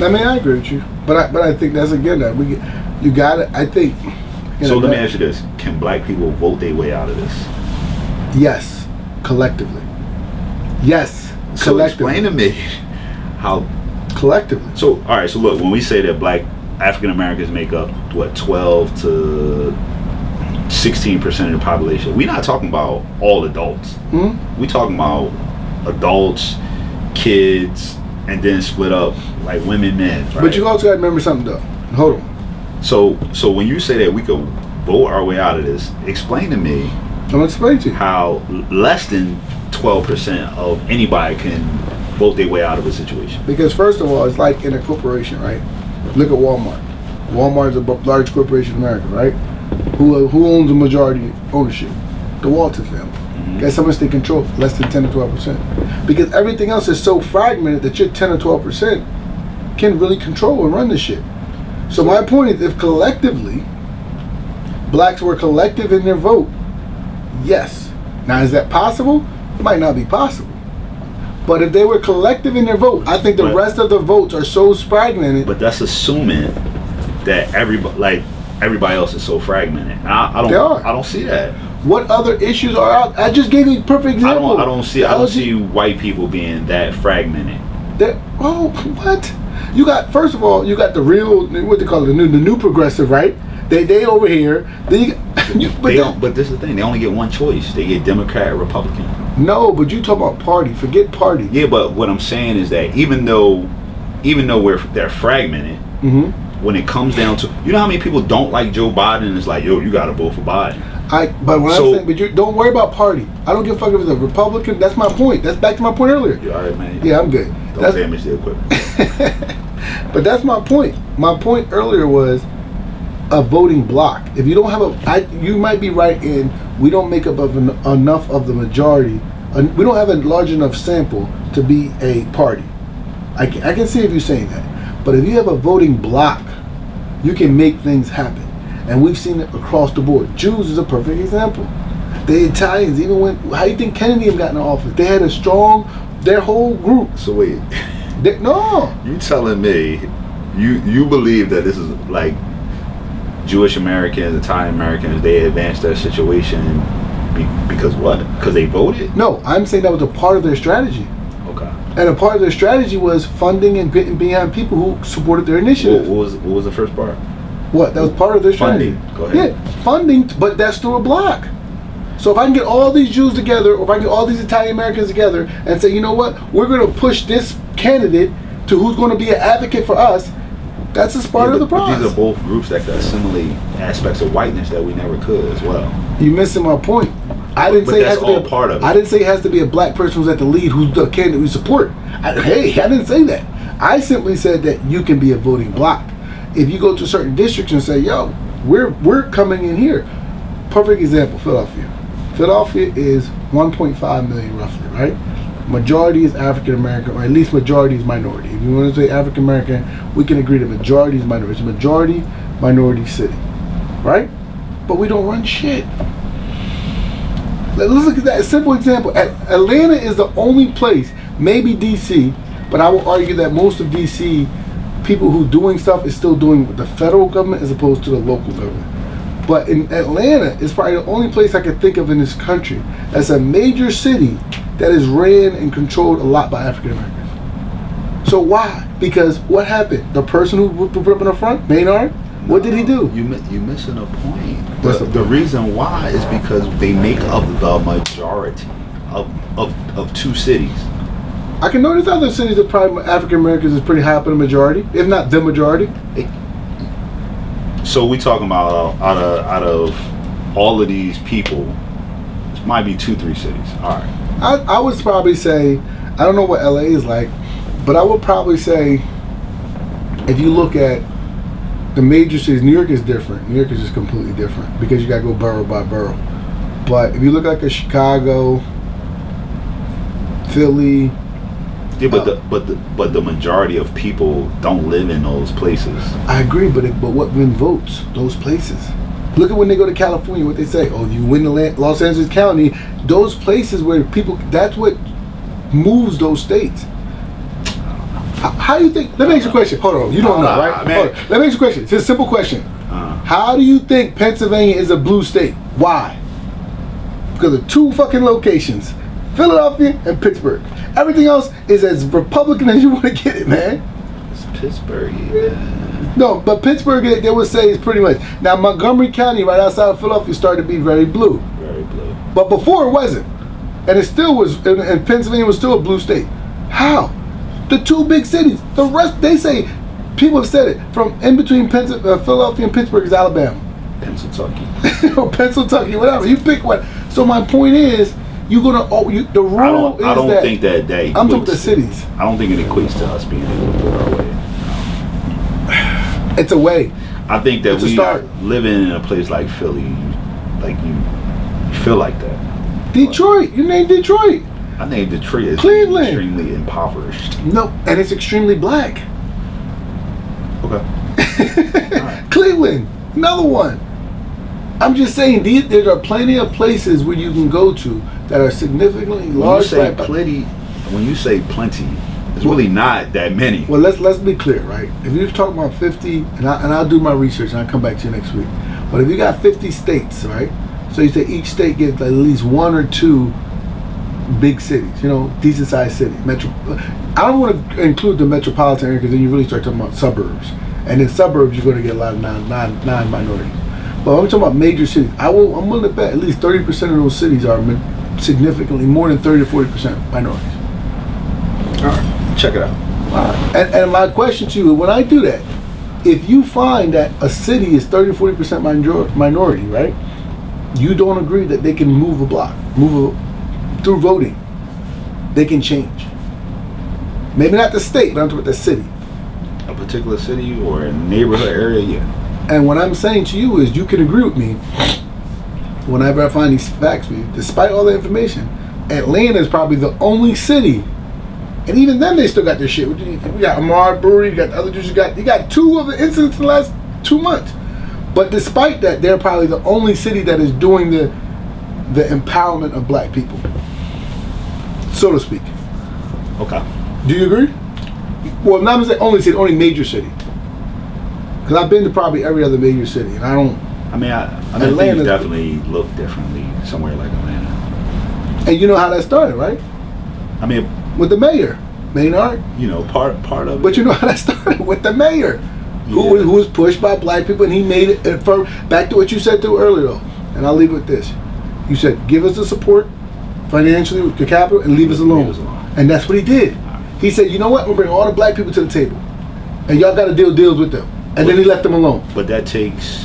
B: I mean, I agree with you, but I think that's again that you got it. I think.
A: So let me ask you this: can black people vote their way out of this?
B: Yes, collectively. Yes,
A: so
B: collectively.
A: Explain to me how
B: collectively.
A: So all right. So look, when we say that black African Americans make up 12 to 16% of the population, we're not talking about all adults. We talking about adults, kids, and then split up like women, men. Right?
B: But you also got to remember something though. Hold on.
A: So when you say that we could vote our way out of this, explain to me.
B: I'm gonna explain to you
A: how less than 12% of anybody can vote their way out of a situation.
B: Because first of all, it's like in a corporation, right? Look at Walmart. Walmart is a large corporation in America, right? Who owns the majority ownership? The Walton family. Guess how much they control? Less than 10 to 12%. Because everything else is so fragmented that your 10 or 12% can really control and run the shit. So my point is, if collectively, blacks were collective in their vote, yes. Now, is that possible? It might not be possible. But if they were collective in their vote, I think the rest of the votes are so fragmented.
A: But that's assuming that everybody else is so fragmented. I don't see that.
B: What other issues are out? I just gave you a perfect example.
A: I don't see white people being that fragmented.
B: What? You got, first of all, you got the real, what they call it, the new progressive, right? They over here. But
A: this is the thing. They only get one choice. They get Democrat or Republican.
B: No, but you talk about party. Forget party.
A: Yeah, but what I'm saying is that even though they're fragmented, when it comes down to, you know how many people don't like Joe Biden, and it's like, yo, you got to vote for Biden.
B: But don't worry about party. I don't give a fuck if it's a Republican. That's my point. That's back to my point earlier.
A: You all right, man?
B: Yeah, I'm good.
A: Don't damage the equipment.
B: But that's my point. My point earlier was a voting block. If you don't have you might be right in we don't make up of enough of the majority. We don't have a large enough sample to be a party. I can see if you're saying that. But if you have a voting block, you can make things happen. And we've seen it across the board. Jews is a perfect example. The Italians, even how you think Kennedy got in office? They had their whole group.
A: So wait.
B: No.
A: You telling me you believe that this is like Jewish Americans, Italian Americans, they advanced their situation because what? Because they voted?
B: No, I'm saying that was a part of their strategy.
A: Okay.
B: And a part of their strategy was funding and getting behind people who supported their initiative.
A: What was the first part?
B: What? That was part of their strategy.
A: Funding. Go ahead.
B: Yeah, funding, but that's through a block. So if I can get all these Jews together, or if I can get all these Italian Americans together and say, you know what, we're going to push this candidate to who's going to be an advocate for us, that's a part of the process.
A: But these are both groups that could assimilate aspects of whiteness that we never could as well.
B: You're missing my point. I didn't say it has to be
A: part of it.
B: I didn't say it has to be a black person who's at the lead, who's the candidate we support. I didn't say that. I simply said that you can be a voting block. If you go to certain districts and say, yo, we're coming in here. Perfect example, Philadelphia. Philadelphia is 1.5 million roughly, right? Majority is African American, or at least majority is minority. If you want to say African American, we can agree that majority is minority. It's a majority minority city, right? But we don't run shit. Let's look at that simple example. Atlanta is the only place, maybe DC, But I will argue that most of DC people who doing stuff is still doing with the federal government as opposed to the local government. But in Atlanta, it's probably the only place I could think of in this country as a major city that is ran and controlled a lot by African Americans. So why? Because what happened? The person who put up in the front, Maynard, what did he do?
A: You're missing a point. The reason why is because they make up the majority of two cities.
B: I can notice other cities that probably African Americans is pretty high up in the majority, if not the majority.
A: So we talking about out of all of these people, it might be 2-3 cities. All right.
B: I would probably say, I don't know what LA is like, but I would probably say, if you look at the major cities, New York is different. New York is just completely different because you gotta go borough by borough. But if you look like at Chicago, Philly.
A: Yeah, but the majority of people don't live in those places.
B: I agree, but what then votes those places? Look at when they go to California, what they say. Oh, you win the Los Angeles County. Those places where people, that's what moves those states. How do you think? Let me ask you a question. Hold on, you don't know, right? Let me ask you a question. It's a simple question. How do you think Pennsylvania is a blue state? Why? Because of two fucking locations. Philadelphia and Pittsburgh. Everything else is as Republican as you want to get it, man.
A: It's Pittsburgh, yeah.
B: No, but Pittsburgh, they would say, is pretty much. Now, Montgomery County, right outside of Philadelphia, started to be very blue.
A: Very blue.
B: But before it wasn't. And it still was, and Pennsylvania was still a blue state. How? The two big cities. The rest, they say, people have said it, from in between Philadelphia and Pittsburgh is Alabama.
A: Pennsylvania.
B: Or Pennsylvania, whatever. You pick one. So my point is, you're gonna. The rule is that.
A: I don't think that day.
B: I'm talking the cities.
A: I don't think it equates to us being able to do our way.
B: It's a way.
A: I think that
B: it's
A: we living in a place like Philly, like you feel like that.
B: Detroit. You named Detroit.
A: I named Detroit as
B: Cleveland.
A: Extremely impoverished.
B: No, and it's extremely black.
A: Okay. Right.
B: Cleveland, another one. I'm just saying, there are plenty of places where you can go to that are significantly large.
A: When you say plenty, it's really not that many.
B: Well, let's be clear, right? If you're talking about 50, and I'll do my research and I'll come back to you next week. But if you got 50 states, right? So you say each state gets at least one or two big cities, decent sized city. I don't want to include the metropolitan area because then you really start talking about suburbs. And in suburbs, you're going to get a lot of non-minorities. But I'm talking about major cities. I'm willing to bet at least 30% of those cities are significantly more than 30 to 40% minorities.
A: All right, check it out.
B: And my question to you, when I do that, if you find that a city is 30 to 40% minority, right? You don't agree that they can move through voting. They can change. Maybe not the state, but I'm talking about the city.
A: A particular city or a neighborhood area, yeah.
B: And what I'm saying to you is, you can agree with me whenever I find these facts for you. Despite all the information, Atlanta is probably the only city, and even then they still got their shit. We got Ahmaud Brewery, you got the other dudes, you got two of the incidents in the last 2 months. But despite that, they're probably the only city that is doing the empowerment of black people, so to speak.
A: Okay.
B: Do you agree? Well, not saying only city, only major city. Because I've been to probably every other major city, and I don't.
A: I mean, Atlanta definitely look differently somewhere like Atlanta.
B: And you know how that started, right?
A: I mean,
B: with the mayor, Maynard.
A: Part of it.
B: But you know how that started with the mayor, who was pushed by black people, and he made it. Back to what you said earlier, though, and I'll leave it with this. You said, give us the support financially with the capital and leave us alone. And that's what he did. He said, you know what? We'll bring all the black people to the table, and y'all got to deals with them. And then he left them alone.
A: But that takes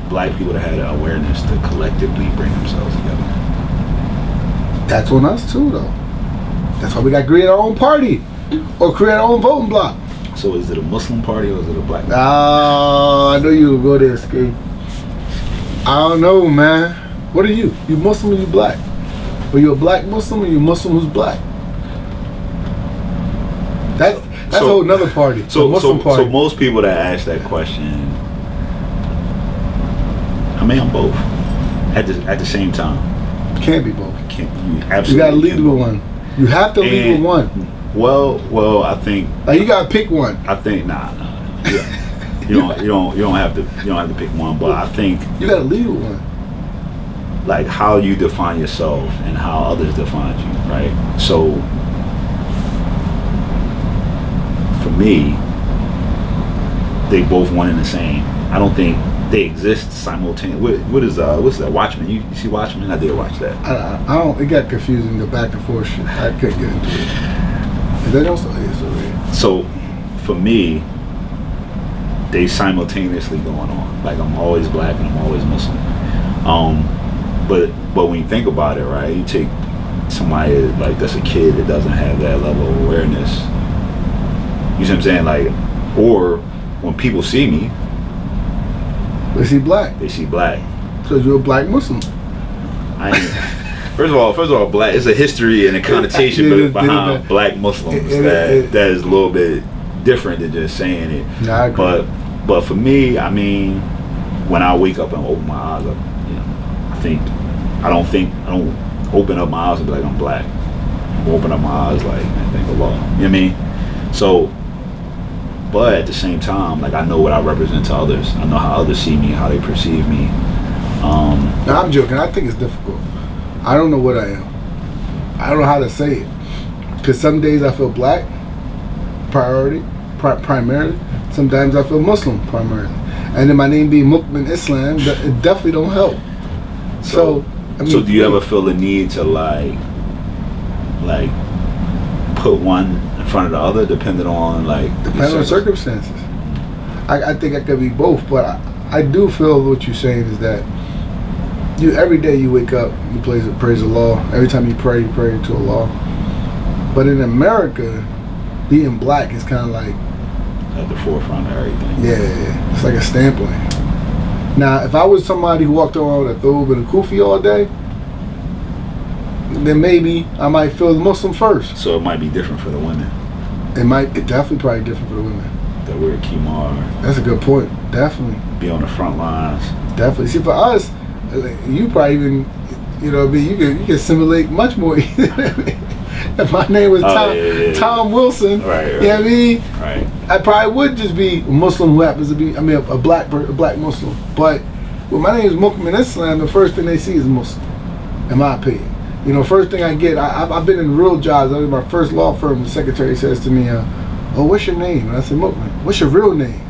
A: black people to have the awareness to collectively bring themselves together.
B: That's on us too, though. That's why we got to create our own party or create our own voting block.
A: So is it a Muslim party or is it a black party?
B: I know you would go there, Skate. I don't know, man. What are you? You Muslim or you black? Are you a black Muslim or you Muslim who's black? That's a whole nother party. Muslim party.
A: So most people that ask that question, I mean, I'm both at the same time.
B: Can't be both.
A: You absolutely.
B: You got to lead with one. You have to lead with one.
A: Well, I think
B: Like you gotta pick one.
A: I think nah. Yeah. You don't have to pick one, but I think
B: You gotta lead with one.
A: like how you define yourself and how others define you, right? So for me, they both one and the same. I don't think they exist simultaneously. What's that? Watchmen? You see Watchmen? I did watch that.
B: I don't. It got confusing. The back and forth shit. I couldn't get into it. Is that also weird?
A: So for me, they simultaneously going on. Like I'm always black and I'm always Muslim. But when you think about it, right? You take somebody like that's a kid that doesn't have that level of awareness. You see what I'm saying? Like, or when people see me,
B: they see black.
A: They see black.
B: Because you're a black Muslim.
A: First of all, black. It's a history and a connotation behind black Muslims that is a little bit different than just saying it.
B: No, I agree.
A: But for me, I mean, when I wake up and open my eyes, I don't open up my eyes and be like I'm black. I open up my eyes like, man, thank Allah. You know what I mean? So, but at the same time, like I know what I represent to others. I know how others see me, how they perceive me.
B: No, I'm joking. I think it's difficult. I don't know what I am. I don't know how to say it. Because some days I feel black, primarily. Sometimes I feel Muslim, primarily. And then my name being Mukmin Islam, it definitely don't help. So I mean,
A: so do you ever feel the need to like put one in front of the other, depending on
B: circumstances? I think I could be both, but I do feel what you're saying is that you every day you wake up, you praise Allah. Every time you pray to Allah. But in America, being black is kind of like
A: at the forefront of everything.
B: Yeah, it's like a stamp on it. Now, if I was somebody who walked around with a thobe and a kufi all day, then maybe I might feel the Muslim first.
A: So it might be different for the women.
B: It definitely probably different for the women.
A: That wear khimar.
B: That's a good point. Definitely.
A: Be on the front lines.
B: Definitely. See, for us, you probably even, you know, you can assimilate much more. If my name was Tom Wilson,
A: right.
B: You know what I mean?
A: Right.
B: I probably would just be a Muslim who happens to be, a black Muslim. But when my name is Mukmin Islam, the first thing they see is Muslim, in my opinion. You know, first thing I get, I've been in real jobs. That was my first law firm. The secretary says to me, "Oh, what's your name?" And I said, "Mukmin." "What's your real name?"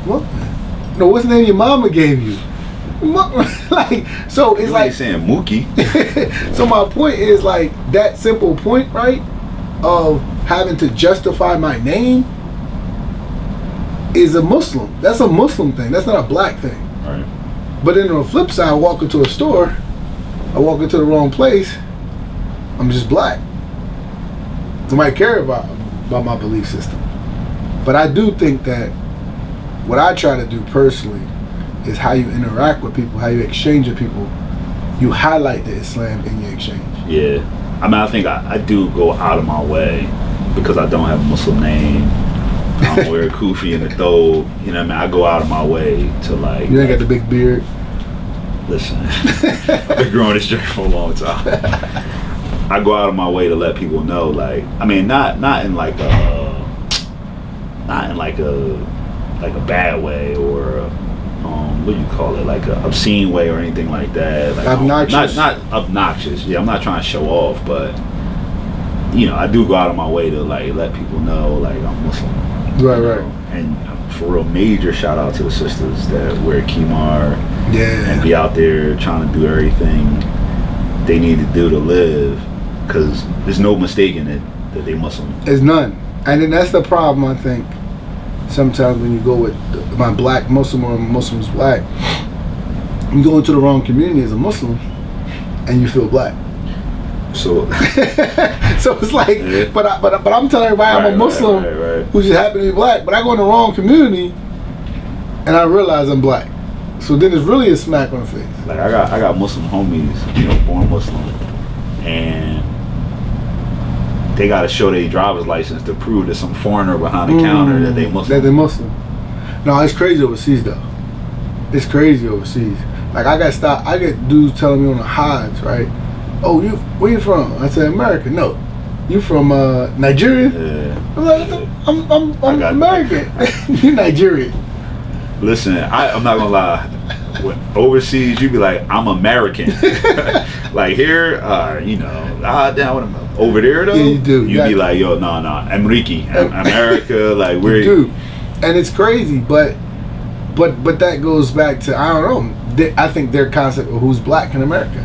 B: "Mukmin." "No, what's the name your mama gave you?" Like, so it's like
A: saying Mookie.
B: So my point is like that simple point, right, of having to justify my name is a Muslim. That's a Muslim thing. That's not a black thing.
A: Right.
B: But then on the flip side, I walk into a store, I walk into the wrong place, I'm just black. Somebody care about my belief system. But I do think that what I try to do personally is how you interact with people, how you exchange with people. You highlight the Islam in your exchange.
A: Yeah. I mean, I think I do go out of my way because I don't have a Muslim name. I don't wear a kufi and a thobe. You know what I mean? I go out of my way to like...
B: You ain't got the big beard?
A: Listen, I've been growing this journey for a long time. I go out of my way to let people know, like, I mean, not in like a bad way or what do you call it, like a obscene way or anything like that. Like,
B: obnoxious.
A: Not obnoxious. Yeah, I'm not trying to show off, but you know, I do go out of my way to like let people know, like I'm Muslim.
B: Right.
A: And for real, major shout out to the sisters that wear khimar.
B: Yeah.
A: And be out there trying to do everything they need to do to live, because there's no mistaking it that they Muslim.
B: There's none. And then that's the problem, I think. Sometimes when you go with my black Muslim or Muslim's black, you go into the wrong community as a Muslim and you feel black.
A: So
B: so it's like, yeah. but I'm telling everybody I'm a Muslim who just happen to be black, but I go in the wrong community and I realize I'm black. So then it's really a smack on the face.
A: Like I got Muslim homies, you know, born Muslim, and they got to show their driver's license to prove that some foreigner behind the counter that they Muslim.
B: That they Muslim. No, it's crazy overseas though. It's crazy overseas. Like I get dudes telling me on the highs, right? "Oh, where you from?" I said, "America." "No, You from Nigeria?
A: Yeah.
B: I'm like, I'm American. You Nigerian.
A: Listen, I'm not gonna lie. When overseas, you be like, I'm American. Like here, you know, down with them. Over there though,
B: yeah, you do.
A: You be like, yo, no, Amriki, America, like we're.
B: You do, and it's crazy, but that goes back to, I don't know. I think their concept of who's black in America,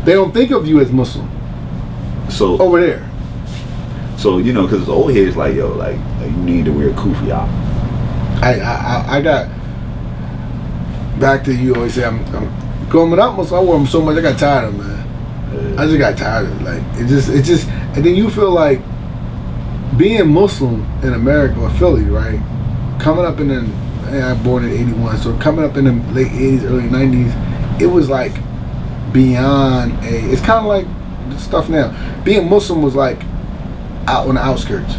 B: they don't think of you as Muslim.
A: So
B: over there.
A: So you know, because the old heads like, yo, like you need to wear kufi.
B: I got back to you always say I'm growing up Muslim. I wore them so much I got tired of them, man. I just got tired of it. Like it just and then you feel like being Muslim in America or Philly, right? Coming up in I'm born in '81, so coming up in the late '80s, early '90s, it was like beyond it's kind of like the stuff now. Being Muslim was like out on the outskirts.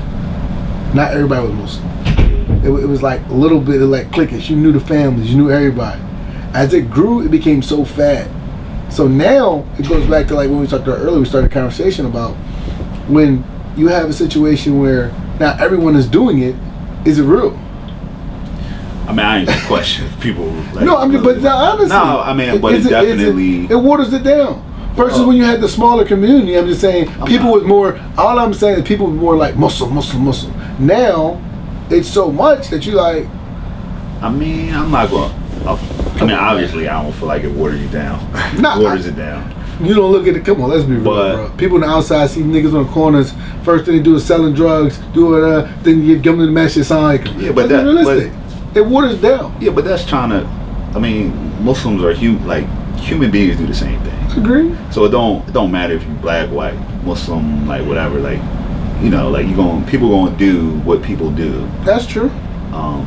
B: Not everybody was Muslim. It was like a little bit of like cliquish. You knew the families, you knew everybody. As it grew, it became so fat. So now it goes back to like when we talked about earlier. We started a conversation about when you have a situation where now everyone is doing it. Is it real?
A: I mean, I ain't gonna question if people. Like,
B: no, I mean,
A: really,
B: but honestly,
A: no, I mean, but it definitely
B: it waters it down. Versus when you had the smaller community, I'm just saying people was more. All I'm saying is people were more like Muslim. Now it's so much that you like.
A: I mean, I'm not going. I mean, obviously, I don't feel like it waters you down. Waters it down.
B: You don't look at it. Come on, let's be real, bro. People on the outside see niggas on the corners. First thing they do is selling drugs. Then you give them the message. Sound like
A: yeah, but that's
B: realistic. It waters down.
A: Yeah, but that's trying to. I mean, Muslims are human beings do the same thing.
B: Agree.
A: So it don't matter if you black, white, Muslim, like whatever. Like, you know, like people gonna do what people do.
B: That's true.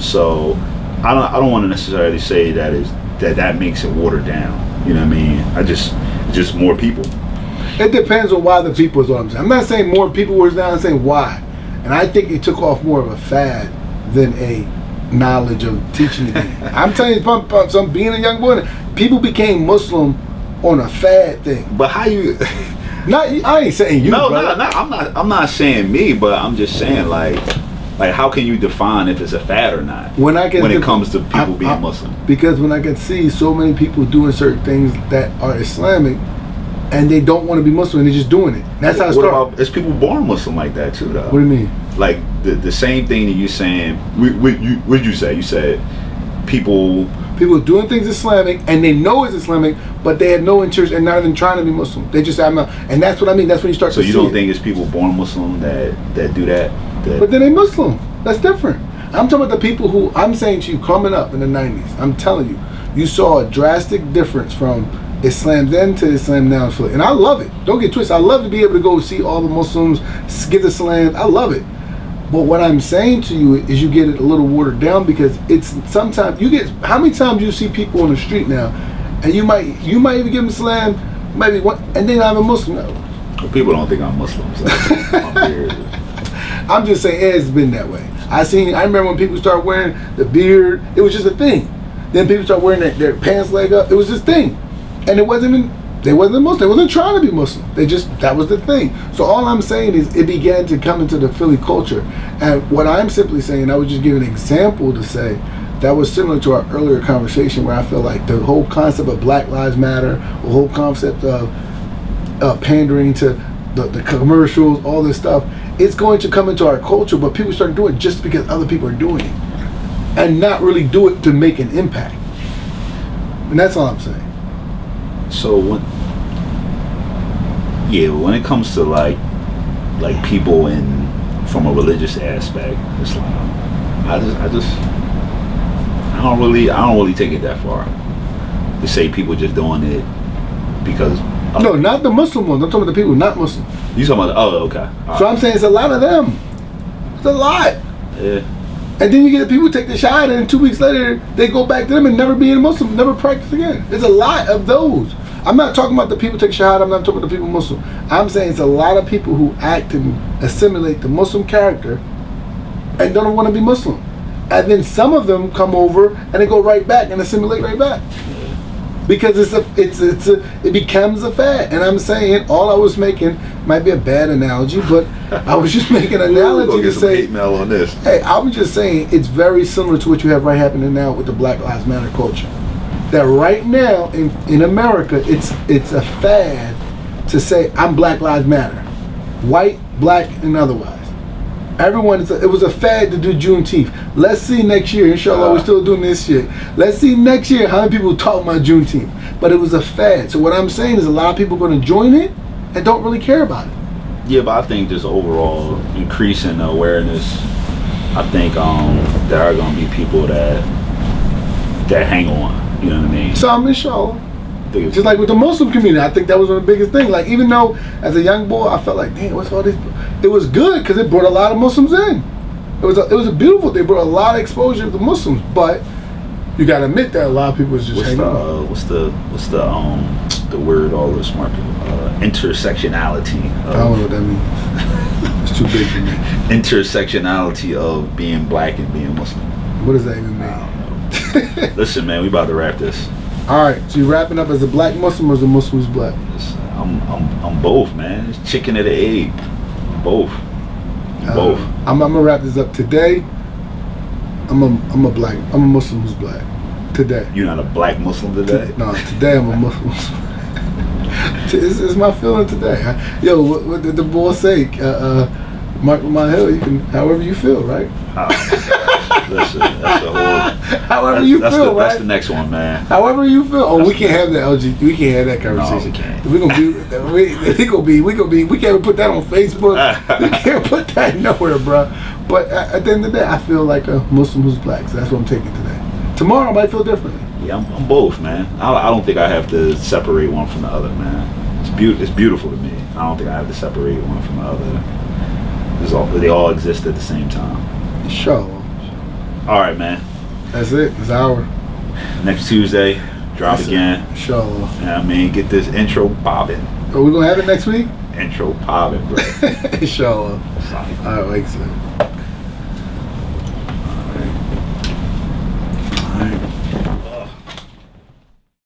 A: So I don't want to necessarily say that makes it watered down. You know what I mean? Just more people.
B: It depends on why the people is what I'm saying. I'm not saying more people was down. I'm saying why. And I think it took off more of a fad than a knowledge of teaching it. I'm telling you, some being a young boy, people became Muslim on a fad thing.
A: But how you?
B: I ain't saying you.
A: No,
B: brother.
A: no, I'm not saying me, but I'm just saying like how can you define if it's a fad or not? When it comes to people being Muslim. Because
B: when I can see so many people doing certain things that are Islamic, and they don't want to be Muslim, they're just doing it. That's how it starts.
A: There's people born Muslim like that too, though.
B: What do you mean?
A: Like the same thing that you saying. What did you say? You said people doing things Islamic and they know it's Islamic, but they have no interest and not even trying to be Muslim. They just say I'm not, and that's what I mean. That's when you start. So you don't think it's people born Muslim that do that? But then they Muslim. That's different. I'm talking about the people who I'm saying to you coming up in the '90s. I'm telling you, you saw a drastic difference from Islam then to Islam now, and I love it. Don't get twisted. I love to be able to go see all the Muslims, give the salam. I love it. But what I'm saying to you is you get it a little watered down because it's sometimes you get how many times you see people on the street now, and you might even give them salam, maybe one, and they're not even Muslim. Well, people don't think I'm Muslim. So I'm weird.
B: I'm just saying it's been that way. I remember when people started wearing the beard, it was just a thing. Then people started wearing their pants leg up, it was this thing. And they wasn't Muslim, they wasn't trying to be Muslim. That was the thing. So all I'm saying is it began to come into the Philly culture. And what I'm simply saying, I would just give an example to say that was similar to our earlier conversation where I feel like the whole concept of Black Lives Matter, the whole concept of pandering to the commercials, all this stuff, it's going to come into our culture, but people start doing it just because other people are doing it and not really do it to make an impact. And that's all I'm saying.
A: So when it comes to like people from a religious aspect, Islam, I don't really take it that far to say people just doing it because.
B: No, not the Muslim ones. I'm talking about the people not Muslim.
A: You talking about? Oh, okay.
B: So I'm saying it's a lot of them. It's a lot.
A: Yeah.
B: And then you get the people who take the shahada and 2 weeks later they go back to them and never be a Muslim, never practice again. There's a lot of those. I'm not talking about the people who take shahada. I'm not talking about the people Muslim. I'm saying it's a lot of people who act and assimilate the Muslim character and don't want to be Muslim. And then some of them come over and they go right back and assimilate right back. because it becomes a fad. And I'm saying all I was making might be a bad analogy, but I was just making an analogy to say,
A: hate mail on this.
B: hey, I'm just saying it's very similar to what you have right happening now with the Black Lives Matter culture. That right now in America, it's a fad to say I'm Black Lives Matter, white, black, and otherwise. Everyone, it was a fad to do Juneteenth. Let's see next year. Inshallah, we're still doing this shit. Let's see next year how many people talk about Juneteenth. But it was a fad. So what I'm saying is a lot of people are going to join it and don't really care about it.
A: Yeah, but I think just overall increasing awareness. I think there are going to be people that hang on. You know what I mean?
B: Some, inshallah. Just like with the Muslim community, I think that was one of the biggest things. Like, even though as a young boy, I felt like, damn, what's all this? It was good because it brought a lot of Muslims in. It was a beautiful thing. It brought a lot of exposure to the Muslims, but you gotta admit that a lot of people was just hanging on.
A: What's the word all the smart people? Intersectionality.
B: I don't know what that means. It's too big for me.
A: Intersectionality of being black and being Muslim.
B: What does that even mean?
A: I don't know. Listen, man, we about to wrap this.
B: All right, so you wrapping up as a black Muslim or as a Muslim who's black?
A: I'm both, man. It's chicken or the egg. Both. Both.
B: I'm gonna wrap this up today. I'm a Muslim who's black. Today.
A: You're not a black Muslim today?
B: No, today I'm a Muslim. It's my feeling today. Yo, what did the boy say? Mark my hill. You can, however you feel, right?
A: Listen, that's a whole.
B: However you feel, right?
A: That's the next one, man.
B: However you feel. Oh, we can't have that LG. We can't have that conversation.
A: No, we can't.
B: We can't put that on Facebook. We can't put that nowhere, bro. But at the end of the day, I feel like a Muslim who's black. So that's what I'm taking today. Tomorrow I might feel differently.
A: Yeah, I'm both, man. I don't think I have to separate one from the other, man. It's beautiful to me. I don't think I have to separate one from the other. They all exist at the same time.
B: Sure.
A: All right, man.
B: That's it. It's our
A: next Tuesday. Drop again.
B: Sure.
A: You know what I mean? Get this intro popping.
B: Are we gonna have it next week?
A: Intro popping, bro.
B: Sure. All right, like so.